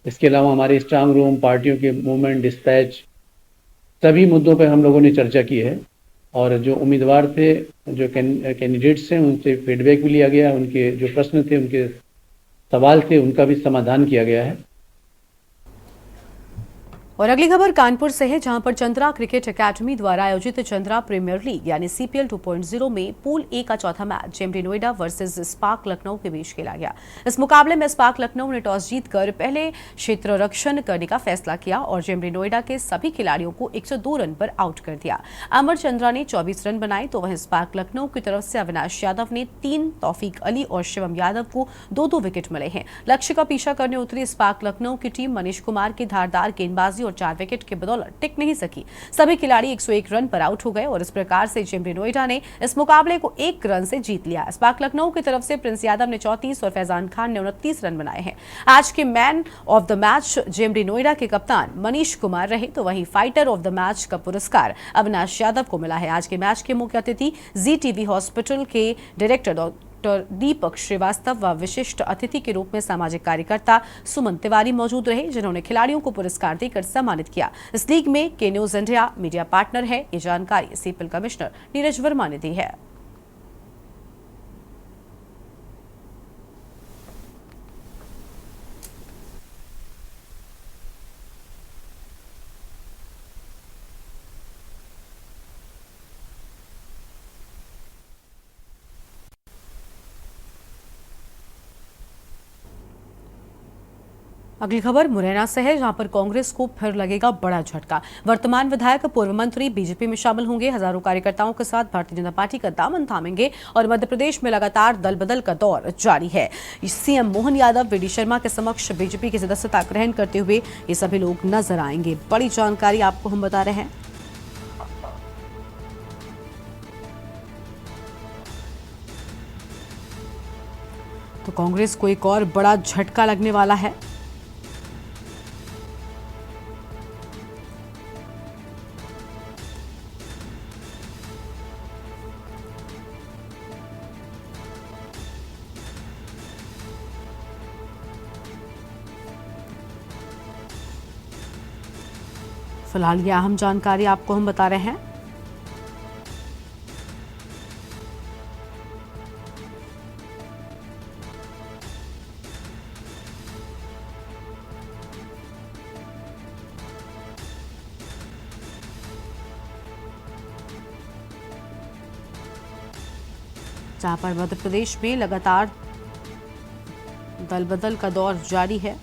इसके अलावा हमारे स्ट्रांग रूम, पार्टियों के मूवमेंट, डिस्पैच, सभी मुद्दों पर हम लोगों ने चर्चा की है। और जो उम्मीदवार थे, जो कैंडिडेट्स हैं, उनसे फीडबैक भी लिया गया, उनके जो प्रश्न थे, उनके सवाल थे, उनका भी समाधान किया गया है। और अगली खबर कानपुर से है, जहां पर चंद्रा क्रिकेट एकेडमी द्वारा आयोजित चंद्रा प्रीमियर लीग यानी सीपीएल 2.0 में पूल ए का चौथा match JMD Noida versus spark Lucknow के बीच खेला गया। इस मुकाबले में स्पार्क लखनऊ ने टॉस जीतकर पहले क्षेत्र रक्षण करने का फैसला किया और जेएमडी नोएडा के सभी खिलाड़ियों को 102 रन पर आउट कर दिया। अमर चंद्रा ने 24 रन बनाए तो वहीं स्पार्क लखनऊ की तरफ से अविनाश यादव ने 3, तौफीक अली और शिवम यादव को 2-2 विकेट मिले हैं। लक्ष्य का पीछा करने उतरी स्पार्क लखनऊ की टीम मनीष कुमार की धारदार गेंदबाजी और 4 विकेट के बदौलत टिक नहीं सकी। सभी खिलाड़ी 101 रन पर आउट हो गए और इस प्रकार से जेएमडी नोएडा ने इस मुकाबले को 1 रन से जीत लिया। स्पार्क लखनऊ की तरफ से प्रिंस यादव ने 34 और फैजान खान ने 29 रन बनाए हैं। आज के man of the match JMD Noida के कप्तान मनीष कुमार रहे तो वहीं फाइटर ऑफ द मैच का पुरस्कार अविनाश यादव को मिला है। आज के मैच के मुख्य अतिथि जी हॉस्पिटल के डायरेक्टर डॉक्टर दीपक श्रीवास्तव व विशिष्ट अतिथि के रूप में सामाजिक कार्यकर्ता सुमन तिवारी मौजूद रहे, जिन्होंने खिलाड़ियों को पुरस्कार देकर सम्मानित किया। इस लीग में के न्यूज इंडिया मीडिया पार्टनर है। ये जानकारी सीपीएल कमिश्नर नीरज वर्मा ने दी है। अगली खबर मुरैना से है, जहां पर कांग्रेस को फिर लगेगा बड़ा झटका। वर्तमान विधायक पूर्व मंत्री बीजेपी में शामिल होंगे। हजारों कार्यकर्ताओं के साथ भारतीय जनता पार्टी का दामन थामेंगे और मध्य प्रदेश में लगातार दल बदल का दौर जारी है। सीएम मोहन यादव वीडी शर्मा के समक्ष बीजेपी की सदस्यता ग्रहण करते हुए ये सभी लोग नजर आएंगे। बड़ी जानकारी आपको हम बता रहे हैं। तो कांग्रेस को एक और बड़ा झटका लगने वाला है। फिलहाल ये अहम जानकारी आपको हम बता रहे हैं। जहां पर मध्य प्रदेश में लगातार दल बदल का दौर जारी है।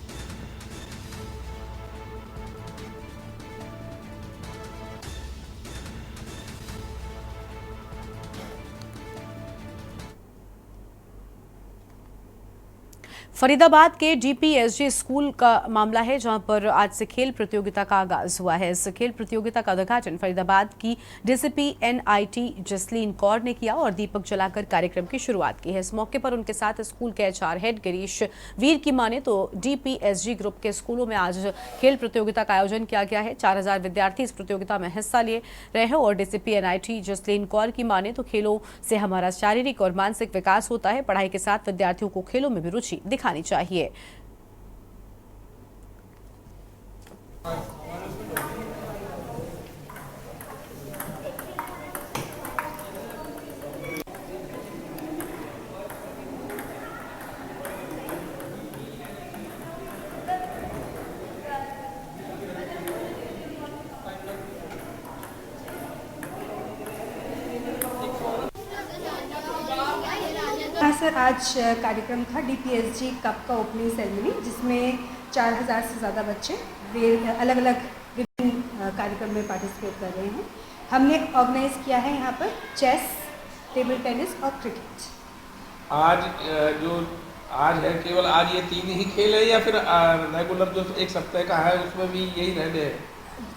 फरीदाबाद के डीपीएसजी स्कूल का मामला है, जहां पर आज से खेल प्रतियोगिता का आगाज हुआ है। इस खेल प्रतियोगिता का उद्घाटन फरीदाबाद की डीसीपी एनआईटी जसलीन कौर ने किया और दीपक जलाकर कार्यक्रम की शुरुआत की है। इस मौके पर उनके साथ स्कूल के एचआर हेड गिरीश वीर की माने तो डीपीएसजी ग्रुप के स्कूलों में आज खेल प्रतियोगिता का आयोजन किया गया है। 4000 विद्यार्थी इस प्रतियोगिता में हिस्सा ले रहे हैं और डीसीपी एनआईटी जसलीन कौर की माने तो खेलों से हमारा शारीरिक और मानसिक विकास होता है। पढ़ाई के साथ विद्यार्थियों को खेलों में भी रुचि दिखानी चाहिए। सर, आज कार्यक्रम था डीपीएसजी कप का ओपनिंग सेरेमनी, जिसमें 4000 से ज़्यादा बच्चे अलग अलग विभिन्न कार्यक्रम में पार्टिसिपेट कर रहे हैं। हमने ऑर्गेनाइज किया है यहाँ पर चेस, टेबल टेनिस और क्रिकेट। आज है केवल आज ये 3 ही खेल है या फिर रेगुलर जो एक सप्ताह का है उसमें भी यही रहने हैं?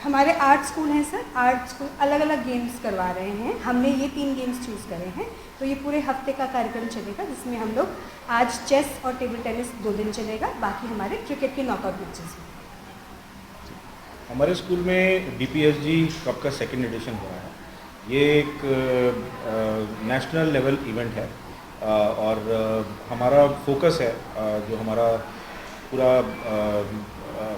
हमारे 8 स्कूल हैं सर, 8 स्कूल अलग अलग गेम्स करवा रहे हैं। हमने ये 3 गेम्स चूज़ करे हैं, तो ये पूरे हफ्ते का कार्यक्रम चलेगा, जिसमें हम लोग आज चेस और टेबल टेनिस 2 दिन चलेगा, बाकी हमारे क्रिकेट के नॉकआउट मैचेस हैं। हमारे स्कूल में डीपीएसजी कप का 2nd एडिशन हो रहा है। ये एक नेशनल लेवल इवेंट है और हमारा फोकस है, जो हमारा पूरा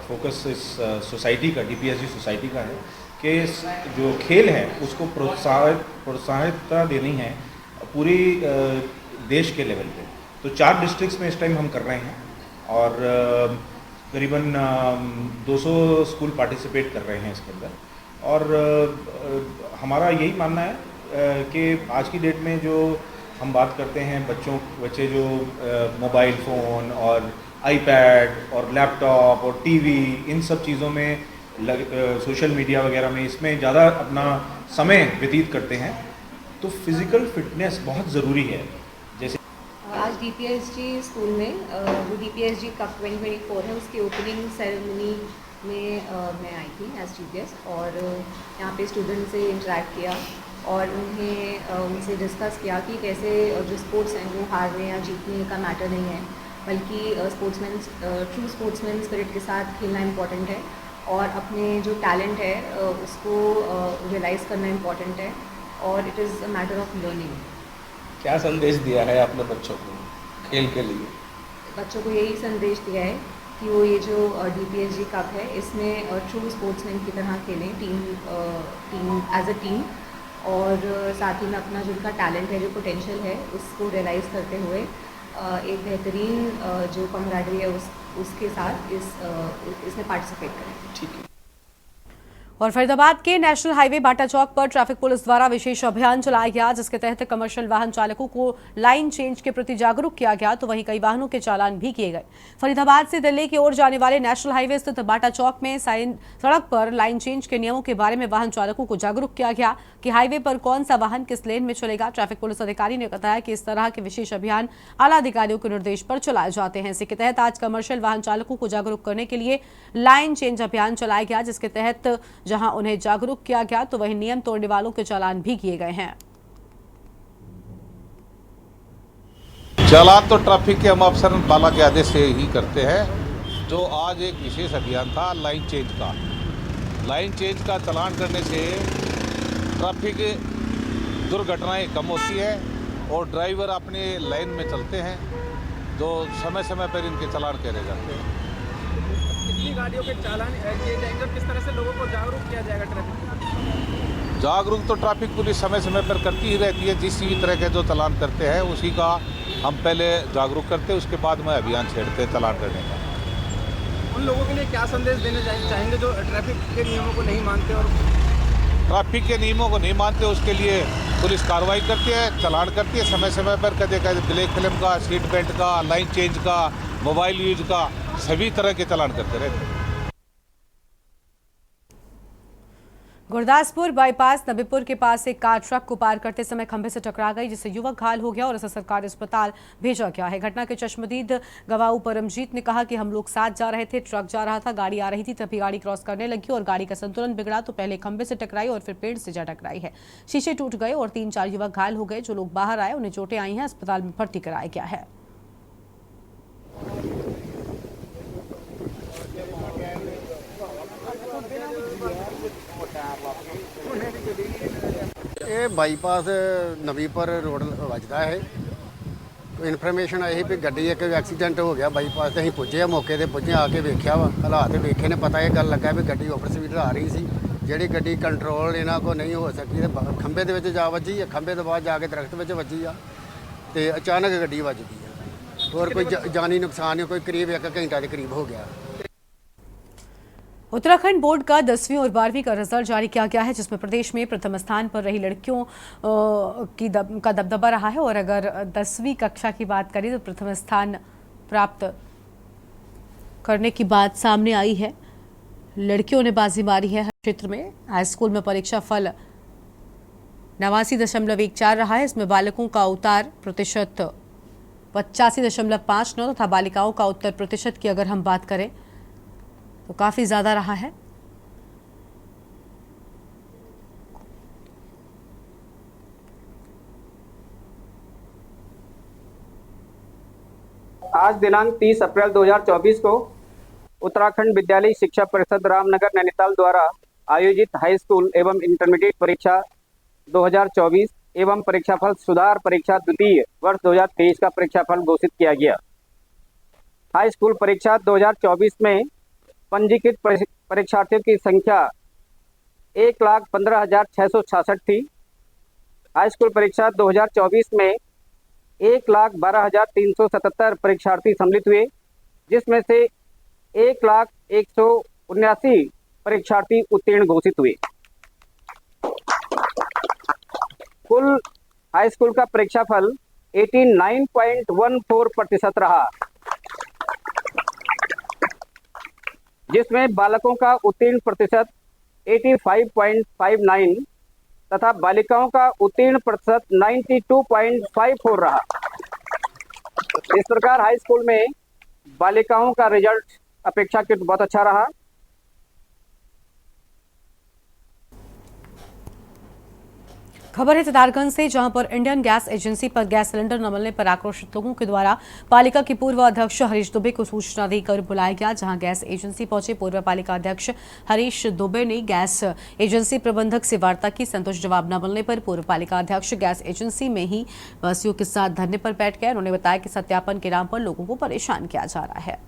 फोकस इस सोसाइटी का, डीपीएसजी सोसाइटी का है कि जो खेल है उसको प्रोत्साहितता देनी है पूरी देश के लेवल पे। तो 4 डिस्ट्रिक्ट्स में इस टाइम हम कर रहे हैं और करीबन 200 स्कूल पार्टिसिपेट कर रहे हैं इसके अंदर। और हमारा यही मानना है कि आज की डेट में जो हम बात करते हैं बच्चे जो मोबाइल फ़ोन और आईपैड और लैपटॉप और टीवी इन सब चीज़ों में सोशल मीडिया वगैरह में इसमें ज़्यादा अपना समय व्यतीत करते हैं, तो फिज़िकल फिटनेस बहुत ज़रूरी है। जैसे आज डीपीएसजी स्कूल में जो डीपीएसजी कप 2024 है उसकी ओपनिंग सेरेमनी में मैं आई थी एज चीफ गेस्ट, और यहाँ पे स्टूडेंट से इंटरेक्ट किया और उनसे डिस्कस किया कि कैसे जो स्पोर्ट्स हैं वो हारने या जीतने का मैटर नहीं है, बल्कि ट्रू स्पोर्ट्समैन स्पिरिट के साथ खेलना इम्पॉर्टेंट है और अपने जो टैलेंट है उसको रियलाइज़ करना इम्पॉर्टेंट है, और it is a matter of learning. क्या संदेश दिया है आपने बच्चों को खेल के लिए? बच्चों को यही संदेश दिया है कि वो ये जो डीपीएसजी कप है इसमें ट्रू स्पोर्ट्समैन की तरह खेलें, टीम एज अ टीम, और साथ ही में अपना जो उनका टैलेंट है, जो पोटेंशियल है, उसको रियलाइज़ करते हुए एक बेहतरीन जो कमराडरी है उसके साथ इसमें पार्टिसिपेट करें। ठीक है। और फरीदाबाद के नेशनल हाईवे बाटा चौक पर ट्रैफिक पुलिस द्वारा विशेष अभियान चलाया गया, जिसके तहत कमर्शियल वाहन चालकों को लाइन चेंज के प्रति जागरूक किया गया, तो वहीं कई वाहनों के चालान भी किए गए। फरीदाबाद से दिल्ली की ओर जाने वाले नेशनल हाईवे स्थित बाटा चौक में सड़क पर लाइन चेंज के नियमों के बारे में वाहन चालकों को जागरूक किया गया कि हाईवे पर कौन सा वाहन किस लेन में चलेगा। ट्रैफिक पुलिस अधिकारी ने बताया कि इस तरह के विशेष अभियान आला अधिकारियों के निर्देश पर चलाए जाते हैं। इसी के तहत आज कमर्शियल वाहन चालकों को जागरूक करने के लिए लाइन चेंज अभियान चलाया गया, जिसके तहत जहां उन्हें जागरूक किया गया तो वहीं नियम तोड़ने वालों के चालान भी किए गए हैं। चालान तो ट्रैफिक के हम अफसर बाला के आदेश से ही करते हैं। जो आज एक विशेष अभियान था लाइन चेंज का, लाइन चेंज का चालान करने से ट्रैफिक दुर्घटनाएं कम होती है और ड्राइवर अपने लाइन में चलते हैं, जो समय समय पर इनके चालान करे जाते हैं। कितनी गाड़ियों के चालान किए जाएंगे, किस तरह से लोगों को जागरूक किया जाएगा? ट्रैफिक जागरूक तो ट्रैफिक पुलिस समय समय पर करती ही रहती है। जिस भी तरह के जो चालान करते हैं उसी का हम पहले जागरूक करते हैं, उसके बाद में अभियान छेड़ते हैं चालान करने का। उन लोगों के लिए क्या संदेश देना चाहेंगे जो ट्रैफिक के नियमों को नहीं मानते और ट्रैफिक के नियमों को नहीं मानते? उसके लिए पुलिस कार्रवाई करती है, चालान करती है समय समय पर। कदे कदे ब्रेक फिल्म का, सीट बेल्ट का, लाइन चेंज का, मोबाइल यूज का, सभी तरह के चालान करते रहते हैं। गुरदासपुर बाईपास नबीपुर के पास एक कार ट्रक को पार करते समय खंभे से टकरा गई, जिससे युवक घायल हो गया और उसे सरकारी अस्पताल भेजा गया है। घटना के चश्मदीद गवाह परमजीत ने कहा कि हम लोग साथ जा रहे थे, ट्रक जा रहा था, गाड़ी आ रही थी, तभी गाड़ी क्रॉस करने लगी और गाड़ी का संतुलन बिगड़ा तो पहले खंभे से टकराई और फिर पेड़ से जा टकराई है। शीशे टूट गए और 3-4 युवक घायल हो गए। जो लोग बाहर आए उन्हें चोटें आई हैं, अस्पताल में भर्ती कराया गया है। ਇਹ ਬਾਈਪਾਸ ਨਵੀਂਪੁਰ ਰੋਡ ਵੱਜਦਾ ਹੈ। ਇਨਫੋਰਮੇਸ਼ਨ ਆਈ ਵੀ ਗੱਡੀ ਇੱਕ ਐਕਸੀਡੈਂਟ ਹੋ ਗਿਆ ਬਾਈਪਾਸ ਤੇ ਅਸੀਂ ਪੁੱਜੇ ਆ, ਮੌਕੇ ਤੇ ਪੁੱਜੇ ਆ ਕੇ ਵੇਖਿਆ ਵਾ, ਹਾਲਾਤ ਵੇਖੇ ਨੇ ਪਤਾ ਇਹ ਗੱਲ ਲੱਗਾ ਵੀ ਗੱਡੀ ਓਵਰ ਸਪੀਡ ਆ ਰਹੀ ਸੀ, ਜਿਹੜੀ ਗੱਡੀ ਕੰਟਰੋਲ ਇਹਨਾਂ ਕੋ ਨਹੀਂ ਹੋ ਸਕੀ ਤੇ ਖੰਭੇ ਦੇ ਵਿੱਚ ਜਾ ਵੱਜੀ ਹੈ। ਖੰਭੇ ਤੋਂ ਬਾਅਦ ਜਾ ਕੇ ਦਰਖਤ ਵਿੱਚ ਵੱਜੀ ਆ ਤੇ ਅਚਾਨਕ ਗੱਡੀ ਵੱਜ ਗਈ ਹੈ। ਹੋਰ ਕੋਈ ਜਾਨੀ ਨੁਕਸਾਨ ਨਹੀਂ, ਕੋਈ ਕਰੀਬ 1 ਘੰਟਾ ਦੇ करीब हो गया। उत्तराखंड बोर्ड का 10वीं और 12वीं का रिजल्ट जारी किया गया है, जिसमें प्रदेश में प्रथम स्थान पर रही लड़कियों का दबदबा रहा है। और अगर 10वीं कक्षा की बात करें तो प्रथम स्थान प्राप्त करने की बात सामने आई है। लड़कियों ने बाजी मारी है हर क्षेत्र में। हाई स्कूल में परीक्षा फल 89.14 रहा है। इसमें बालकों का उत्तर प्रतिशत 85.59 तथा बालिकाओं का उत्तर प्रतिशत की अगर हम बात करें तो काफी ज्यादा रहा है। आज दिनांक 30 अप्रैल 2024 को उत्तराखंड विद्यालय शिक्षा परिषद रामनगर नैनीताल द्वारा आयोजित हाई स्कूल एवं इंटरमीडिएट परीक्षा 2024 एवं परीक्षाफल सुधार परीक्षा द्वितीय वर्ष 2023 का परीक्षाफल घोषित किया गया। हाई स्कूल परीक्षा 2024 में पंजीकृत परीक्षार्थियों की संख्या 1,15,666 थी। हाई स्कूल परीक्षा 2024 में 1,12,377 परीक्षार्थी सम्मिलित हुए, जिसमें से 1,179 परीक्षार्थी उत्तीर्ण घोषित हुए। कुल हाई स्कूल का परीक्षाफल 89.14% रहा, जिसमें बालकों का उत्तीर्ण प्रतिशत 85.59 तथा बालिकाओं का उत्तीर्ण प्रतिशत 92.54 रहा। इस प्रकार हाई स्कूल में बालिकाओं का रिजल्ट अपेक्षाकृत बहुत अच्छा रहा। खबर है सितारगंज से, जहां पर इंडियन गैस एजेंसी पर गैस सिलेंडर न मिलने पर आक्रोशित लोगों के द्वारा पालिका के पूर्व अध्यक्ष हरीश दुबे को सूचना देकर बुलाया गया। जहां गैस एजेंसी पहुंचे पूर्व पालिका अध्यक्ष हरीश दुबे ने गैस एजेंसी प्रबंधक से वार्ता की। संतुष्ट जवाब न मिलने पर पूर्व पालिका अध्यक्ष गैस एजेंसी में ही वासियों के साथ धरने पर बैठ गए। उन्होंने बताया कि सत्यापन के नाम पर लोगों को परेशान किया जा रहा है।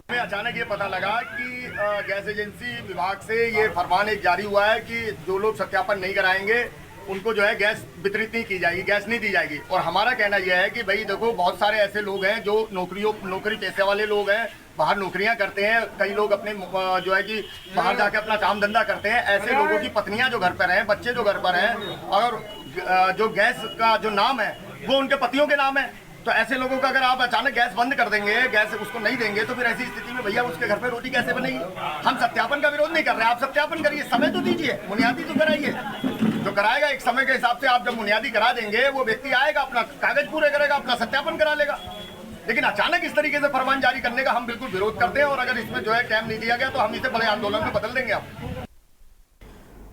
हमें अचानक ये पता लगा कि गैस एजेंसी विभाग से ये फरमान एक जारी हुआ है कि जो लोग सत्यापन नहीं कराएंगे उनको जो है गैस वितरित नहीं की जाएगी, गैस नहीं दी जाएगी। और हमारा कहना यह है कि भाई देखो, बहुत सारे ऐसे लोग हैं जो नौकरी पेशे वाले लोग हैं, बाहर नौकरियां करते हैं, कई लोग अपने जो है कि बाहर जाके अपना काम धंधा करते हैं। ऐसे लोगों की पत्नियां जो घर पर हैं, बच्चे जो घर पर हैं, और जो गैस का जो नाम है वो उनके पतियों के नाम है। तो ऐसे लोगों का अगर आप अचानक गैस बंद कर देंगे, गैस उसको नहीं देंगे, तो फिर ऐसी स्थिति में भैया उसके घर पे रोटी कैसे बनेगी? हम सत्यापन का विरोध नहीं कर रहे हैं, आप सत्यापन करिए, समय तो दीजिए, बुनियादी तो कराइए। जो कराएगा एक समय के हिसाब से, आप जब बुनियादी करा देंगे, वो व्यक्ति आएगा, अपना कागज पूरे करेगा, अपना सत्यापन करा लेगा। लेकिन अचानक इस तरीके से फरमान जारी करने का हम बिल्कुल विरोध करते हैं, और अगर इसमें जो है टाइम नहीं दिया गया तो हम इसे बड़े आंदोलन में बदल देंगे। आप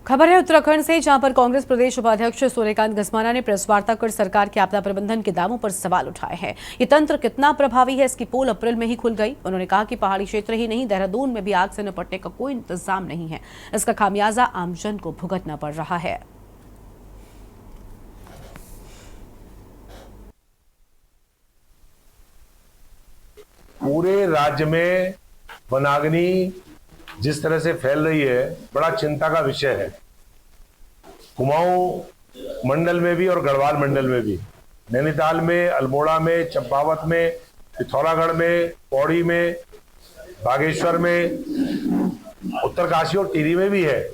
खबर है उत्तराखंड से, जहां पर कांग्रेस प्रदेश उपाध्यक्ष सूर्यकांत धस्माना ने प्रेस वार्ता कर सरकार के आपदा प्रबंधन के दावों पर सवाल उठाए हैं। ये तंत्र कितना प्रभावी है, इसकी पोल अप्रैल में ही खुल गई। उन्होंने कहा कि पहाड़ी क्षेत्र ही नहीं, देहरादून में भी आग से निपटने का कोई इंतजाम नहीं है। इसका खामियाजा आमजन को भुगतना पड़ रहा है। पूरे राज्य में वनाग्नि जिस तरह से फैल रही है, बड़ा चिंता का विषय है। कुमाऊं मंडल में भी और गढ़वाल मंडल में भी, नैनीताल में, अल्मोड़ा में, चंपावत में, पिथौरागढ़ में, पौड़ी में, बागेश्वर में, उत्तरकाशी और टिहरी में भी है।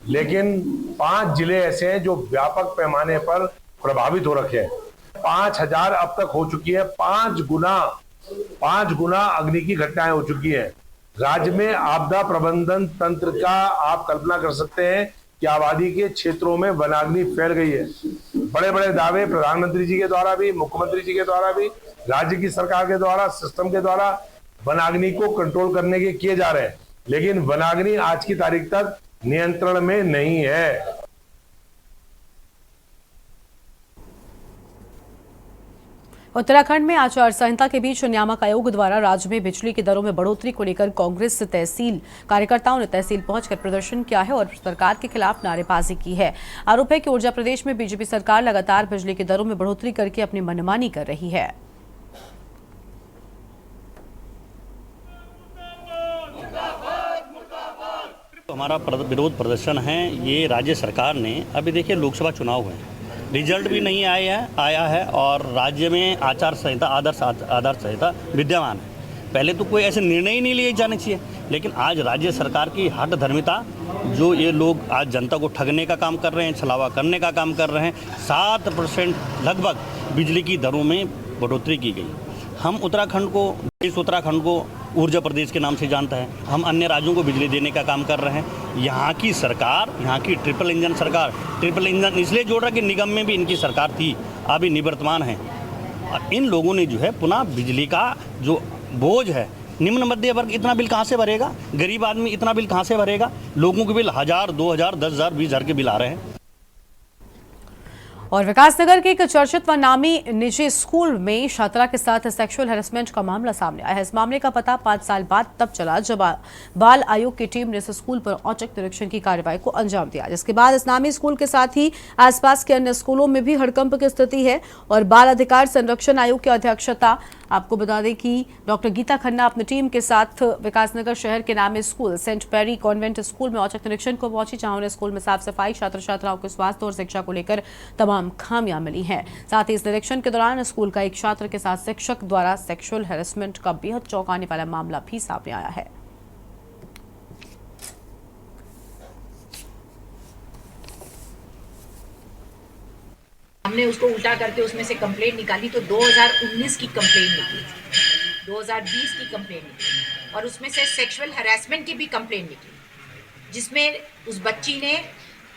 लेकिन 5 जिले ऐसे हैं जो व्यापक पैमाने पर प्रभावित हो रखे हैं। 5000 अब तक हो चुकी है, 5 गुना अग्नि की घटनाएं हो चुकी हैं। राज्य में आपदा प्रबंधन तंत्र का आप कल्पना कर सकते हैं कि आबादी के क्षेत्रों में वनाग्नि फैल गई है। बड़े बड़े दावे प्रधानमंत्री जी के द्वारा भी, मुख्यमंत्री जी के द्वारा भी, राज्य की सरकार के द्वारा, सिस्टम के द्वारा वनाग्नि को कंट्रोल करने के किए जा रहे हैं, लेकिन वनाग्नि आज की तारीख तक नियंत्रण में नहीं है। उत्तराखंड में आचार संहिता के बीच नियामक आयोग द्वारा राज्य में बिजली की दरों में बढ़ोतरी को लेकर कांग्रेस तहसील कार्यकर्ताओं ने तहसील पहुंचकर प्रदर्शन किया है और सरकार के खिलाफ नारेबाजी की है। आरोप है कि ऊर्जा प्रदेश में बीजेपी सरकार लगातार बिजली की दरों में बढ़ोतरी करके अपनी मनमानी कर रही है। हमारा विरोध प्रदर्शन है, ये राज्य सरकार ने, अभी देखिए लोकसभा चुनाव हुए, रिजल्ट भी नहीं आया है और राज्य में आचार संहिता, आदर्श संहिता विद्यमान है। पहले तो कोई ऐसे निर्णय ही नहीं लिए जाने चाहिए, लेकिन आज राज्य सरकार की हठ धर्मिता, जो ये लोग आज जनता को ठगने का काम कर रहे हैं, छलावा करने का काम कर रहे हैं। 7% लगभग बिजली की दरों में बढ़ोतरी की गई। हम उत्तराखंड को ऊर्जा प्रदेश के नाम से जानता है, हम अन्य राज्यों को बिजली देने का काम कर रहे हैं। यहाँ की सरकार, यहाँ की ट्रिपल इंजन इसलिए जोड़ रहा कि निगम में भी इनकी सरकार थी, अभी निवर्तमान है। और इन लोगों ने जो है पुनः बिजली का जो बोझ है, निम्न मध्य वर्ग इतना बिल कहाँ से भरेगा? गरीब आदमी इतना बिल कहाँ से भरेगा? लोगों के बिल 1000, 2000, 10,000, 20,000 के बिल आ रहे हैं। और विकासनगर के एक चर्चित व नामी निजी स्कूल में छात्रा के साथ सेक्सुअल हैरेसमेंट का मामला सामने आया है। इस मामले का पता 5 साल बाद तब चला जब बाल आयोग की टीम ने इस स्कूल पर औचक निरीक्षण की कार्रवाई को अंजाम दिया, जिसके बाद इस नामी स्कूल के साथ ही आसपास के अन्य स्कूलों में भी हड़कंप की स्थिति है। और बाल अधिकार संरक्षण आयोग की अध्यक्षता, आपको बता दें कि डॉक्टर गीता खन्ना अपनी टीम के साथ विकासनगर शहर के नामी school Saint Perry convent school में औचक निरीक्षण को पहुंची, जहां उन्हें स्कूल में साफ सफाई, छात्र छात्राओं के स्वास्थ्य और शिक्षा को लेकर तमाम तमाम खामियां मिली हैं। साथ ही इस निरीक्षण के दौरान स्कूल का एक छात्र के साथ शिक्षक द्वारा सेक्सुअल हैरेसमेंट का बेहद चौंकाने वाला मामला भी सामने आया है। हमने उसको उल्टा करके उसमें से कंप्लेंट निकाली तो 2019 की कंप्लेंट निकली, 2020 की कंप्लेंट निकली और उसमें से सेक्सुअल हैरेसमेंट की भी कंप्लेंट निकली, जिसमें उस बच्ची ने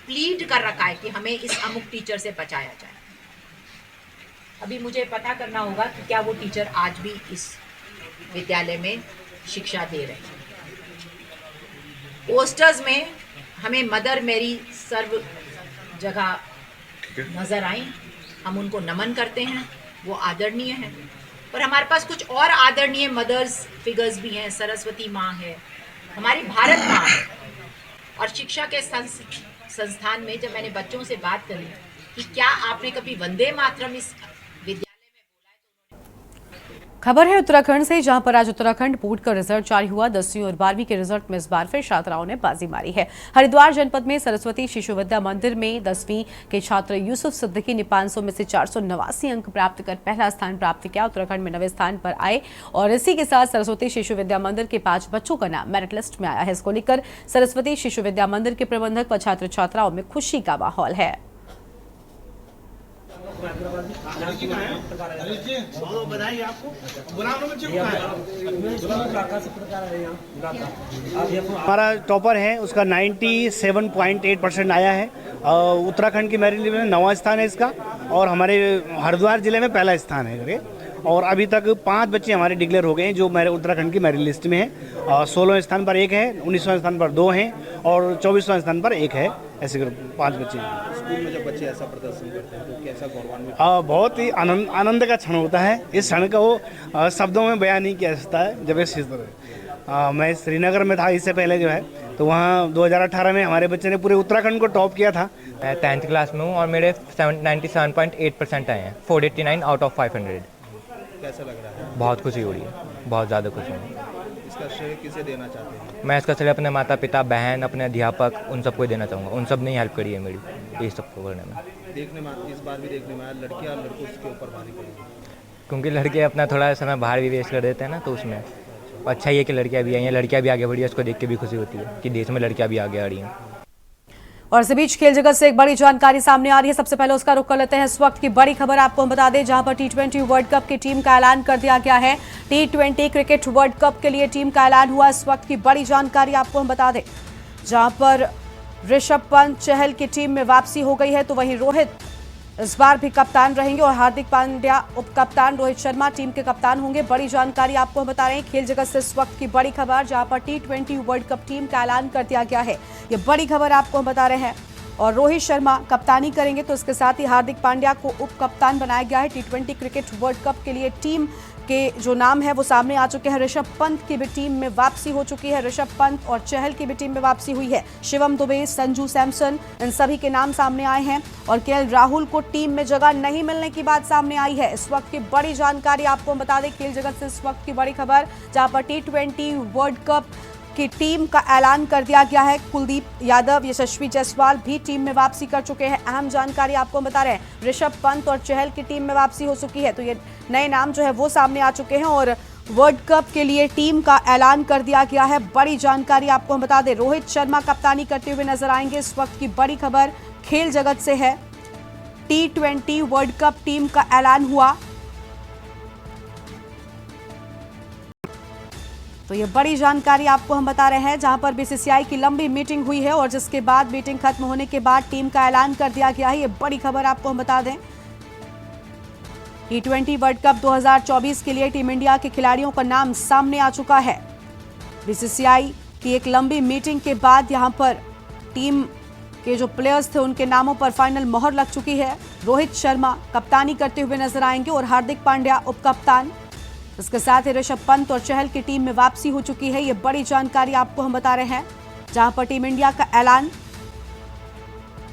प्लीड कर रखा है कि हमें इस अमुक टीचर से बचाया जाए। अभी मुझे पता करना होगा कि क्या वो टीचर आज भी इस विद्यालय में शिक्षा दे रहे हैं। पोस्टर्स में हमें मदर मेरी सर्व जगह नजर आई, हम उनको नमन करते हैं, वो आदरणीय हैं। पर हमारे पास कुछ और आदरणीय मदर्स फिगर्स भी हैं। सरस्वती माँ है, हमारी भारत माँ है। और शिक्षा के संस्थान में जब मैंने बच्चों से बात करी कि क्या आपने कभी वंदे मातरम इस खबर है उत्तराखंड से, जहां पर आज उत्तराखंड बोर्ड का रिजल्ट जारी हुआ। 10वीं और 12वीं के रिजल्ट में इस बार फिर छात्राओं ने बाजी मारी है। हरिद्वार जनपद में सरस्वती शिशु विद्या मंदिर में 10वीं के छात्र यूसुफ सिद्दीकी ने 500 में से 489 अंक प्राप्त कर पहला स्थान प्राप्त किया। उत्तराखंड में 9वें स्थान पर आए और इसी के साथ सरस्वती शिशु विद्या मंदिर के 5 बच्चों का नाम मेरिट लिस्ट में आया है। इसको लेकर सरस्वती शिशु विद्या मंदिर के प्रबंधक व छात्र छात्राओं में खुशी का माहौल है। हमारा टॉपर है, उसका 97.8% आया है। उत्तराखंड की मेरिट लिस्ट में 9वां स्थान है इसका और हमारे हरिद्वार जिले में पहला स्थान है करके। और अभी तक 5 बच्चे हमारे डिक्लेयर हो गए हैं जो मेरे उत्तराखंड की मेरिट लिस्ट में है। 16वें स्थान पर 1 है, 19वें स्थान पर 2 हैं और 24वें स्थान पर 1 है। ऐसे 5 बच्चे हैं। स्कूल में जब बच्चे ऐसा प्रदर्शन करते हैं तो कैसा गौरवान्वित? बहुत ही आनंद का क्षण होता है। इस क्षण का वो शब्दों में बयान नहीं किया जा सकता है। जब इस मैं श्रीनगर में था इससे पहले जो है, तो वहाँ 2018 में हमारे बच्चे ने पूरे उत्तराखंड को टॉप किया था। मैं 10th क्लास में हूँ और मेरे 97.8% आए हैं, 489 आउट ऑफ 500। कैसा लग रहा है? बहुत खुशी हो रही है, बहुत ज़्यादा खुशी हूँ। इसका श्रेय किसे देना चाहते हैं? मैं इसका श्रेय अपने माता पिता, बहन, अपने अध्यापक, उन सबको देना चाहूँगा। उन सब ने हेल्प करी है मेरी ये सबको करने में। देखने में इस बार भी देखने में आया लड़कियाँ और लड़कों के ऊपर भारी पड़ी, क्योंकि लड़के अपना थोड़ा समय बाहर भी वेस्ट कर देते हैं ना, तो उसमें अच्छा ही है कि लड़कियाँ भी आई हैं, लड़कियाँ भी आगे बढ़ी है। उसको देख के भी खुशी होती है कि देश में लड़कियाँ भी आगे आ रही हैं। और इस बीच खेल जगत से एक बड़ी जानकारी सामने आ रही है। सबसे पहले उसका रुख कर लेते हैं। इस वक्त की बड़ी खबर आपको हम बता दें, जहां पर T20 वर्ल्ड कप की टीम का ऐलान कर दिया गया है। T20 क्रिकेट वर्ल्ड कप के लिए टीम का ऐलान हुआ। इस वक्त की बड़ी जानकारी आपको हम बता दें, जहां पर ऋषभ पंत चहल की टीम में वापसी हो गई है, तो वहीं रोहित इस बार भी कप्तान रहेंगे और हार्दिक पांड्या उप कप्तान, रोहित शर्मा टीम के कप्तान होंगे। बड़ी जानकारी आपको हम बता रहे हैं खेल जगत से इस वक्त की बड़ी खबर, जहां पर T20 वर्ल्ड कप टीम का ऐलान कर दिया गया है। ये बड़ी खबर आपको हम बता रहे हैं। और रोहित शर्मा कप्तानी करेंगे, तो इसके साथ ही हार्दिक पांड्या को उप कप्तान बनाया गया है। T20 क्रिकेट वर्ल्ड कप के लिए टीम के जो नाम है वो सामने आ चुके हैं। ऋषभ पंत की भी टीम में वापसी हो चुकी है। ऋषभ पंत और चहल की भी टीम में वापसी हुई है। शिवम दुबे, संजू सैमसन, इन सभी के नाम सामने आए हैं और केएल राहुल को टीम में जगह नहीं मिलने की बात सामने आई है। इस वक्त की बड़ी जानकारी आपको हम बता दें, खेल जगत से इस वक्त की बड़ी खबर, जहां पर T20 वर्ल्ड कप की टीम का ऐलान कर दिया गया है। कुलदीप यादव, यशस्वी जायसवाल भी टीम में वापसी कर चुके हैं। अहम जानकारी आपको बता रहे हैं, ऋषभ पंत और चहल की टीम में वापसी हो चुकी है, तो ये नए नाम जो है वो सामने आ चुके हैं और वर्ल्ड कप के लिए टीम का ऐलान कर दिया गया है। बड़ी जानकारी आपको हम बता दें, रोहित शर्मा कप्तानी करते हुए नजर आएंगे। इस वक्त की बड़ी खबर खेल जगत से है। T20 वर्ल्ड कप टीम का ऐलान हुआ, तो ये बड़ी जानकारी आपको हम बता रहे हैं, जहां पर BCCI की लंबी मीटिंग हुई है और जिसके बाद मीटिंग खत्म होने के बाद टीम का ऐलान कर दिया गया है। ये बड़ी खबर आपको हम बता दें। T20 वर्ल्ड कप 2024 के लिए टीम इंडिया के खिलाड़ियों का नाम सामने आ चुका है। BCCI की एक लंबी मीटिंग के बाद यहां पर टीम के जो प्लेयर्स थे उनके नामों पर फाइनल मोहर लग चुकी है। रोहित शर्मा कप्तानी करते हुए नजर आएंगे और हार्दिक पांड्या उप कप्तान। इसके साथ ही ऋषभ पंत और चहल की टीम में वापसी हो चुकी है। ये बड़ी जानकारी आपको हम बता रहे हैं, जहां पर टीम इंडिया का ऐलान,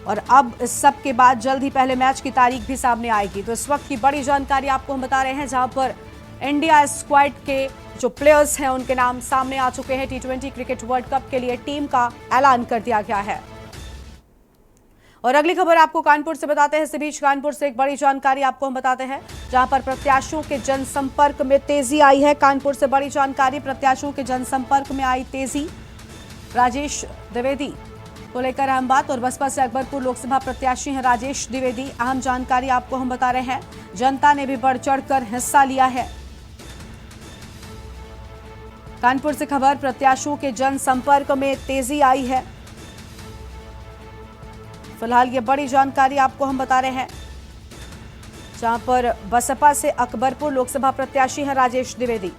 और अब इस सब के बाद जल्द ही पहले मैच की तारीख भी सामने आएगी। तो इस वक्त की बड़ी जानकारी आपको हम बता रहे हैं, जहां पर इंडिया स्क्वाड के जो प्लेयर्स हैं उनके नाम सामने आ चुके हैं। T20 क्रिकेट वर्ल्ड कप के लिए टीम का ऐलान कर दिया गया है। और अगली खबर आपको कानपुर से बताते हैं। इसी बीच कानपुर से एक बड़ी जानकारी आपको हम बताते हैं, जहां पर प्रत्याशियों के जनसंपर्क में तेजी आई है। कानपुर से बड़ी जानकारी, प्रत्याशियों के जनसंपर्क में आई तेजी। राजेश द्विवेदी को लेकर अहम बात, और बसपा से अकबरपुर लोकसभा प्रत्याशी हैं राजेश द्विवेदी। अहम जानकारी आपको हम बता रहे हैं, जनता ने भी बढ़ चढ़कर हिस्सा लिया है। कानपुर से खबर, प्रत्याशियों के जनसंपर्क में तेजी आई है। फिलहाल ये बड़ी जानकारी आपको हम बता रहे हैं, जहां पर बसपा से अकबरपुर लोकसभा प्रत्याशी हैं Rajesh Dwivedi.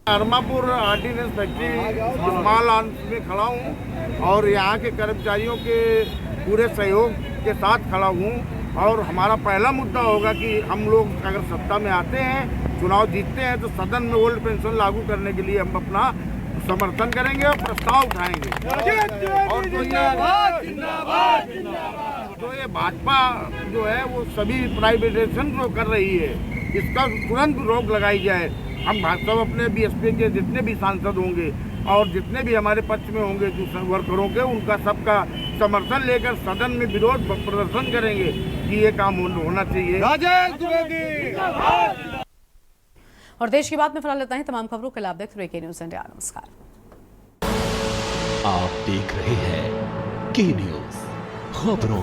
Armapur ordnance factory small arms में खड़ा हूँ और यहाँ के कर्मचारियों के पूरे सहयोग के साथ खड़ा हूँ। और हमारा पहला मुद्दा होगा कि हम लोग अगर सत्ता में आते हैं, चुनाव जीतते हैं, तो सदन में ओल्ड पेंशन लागू करने के लिए हम अपना समर्थन करेंगे और प्रस्ताव उठाएंगे। और तो ये भाजपा जो है वो सभी प्राइवेटाइजेशन जो कर रही है, इसका तुरंत रोक लगाई जाए। हम सब अपने बीएसपी के जितने भी सांसद होंगे और जितने भी हमारे पक्ष में होंगे जो वर्करों के, उनका सबका समर्थन लेकर सदन में विरोध प्रदर्शन करेंगे कि ये काम होना चाहिए। और देश की बात में फिलहाल लेते हैं। तमाम खबरों के लिए आप देख रहे हैं न्यूज़ इंडिया। नमस्कार। आप देख रहे हैं के न्यूज़ खबरों।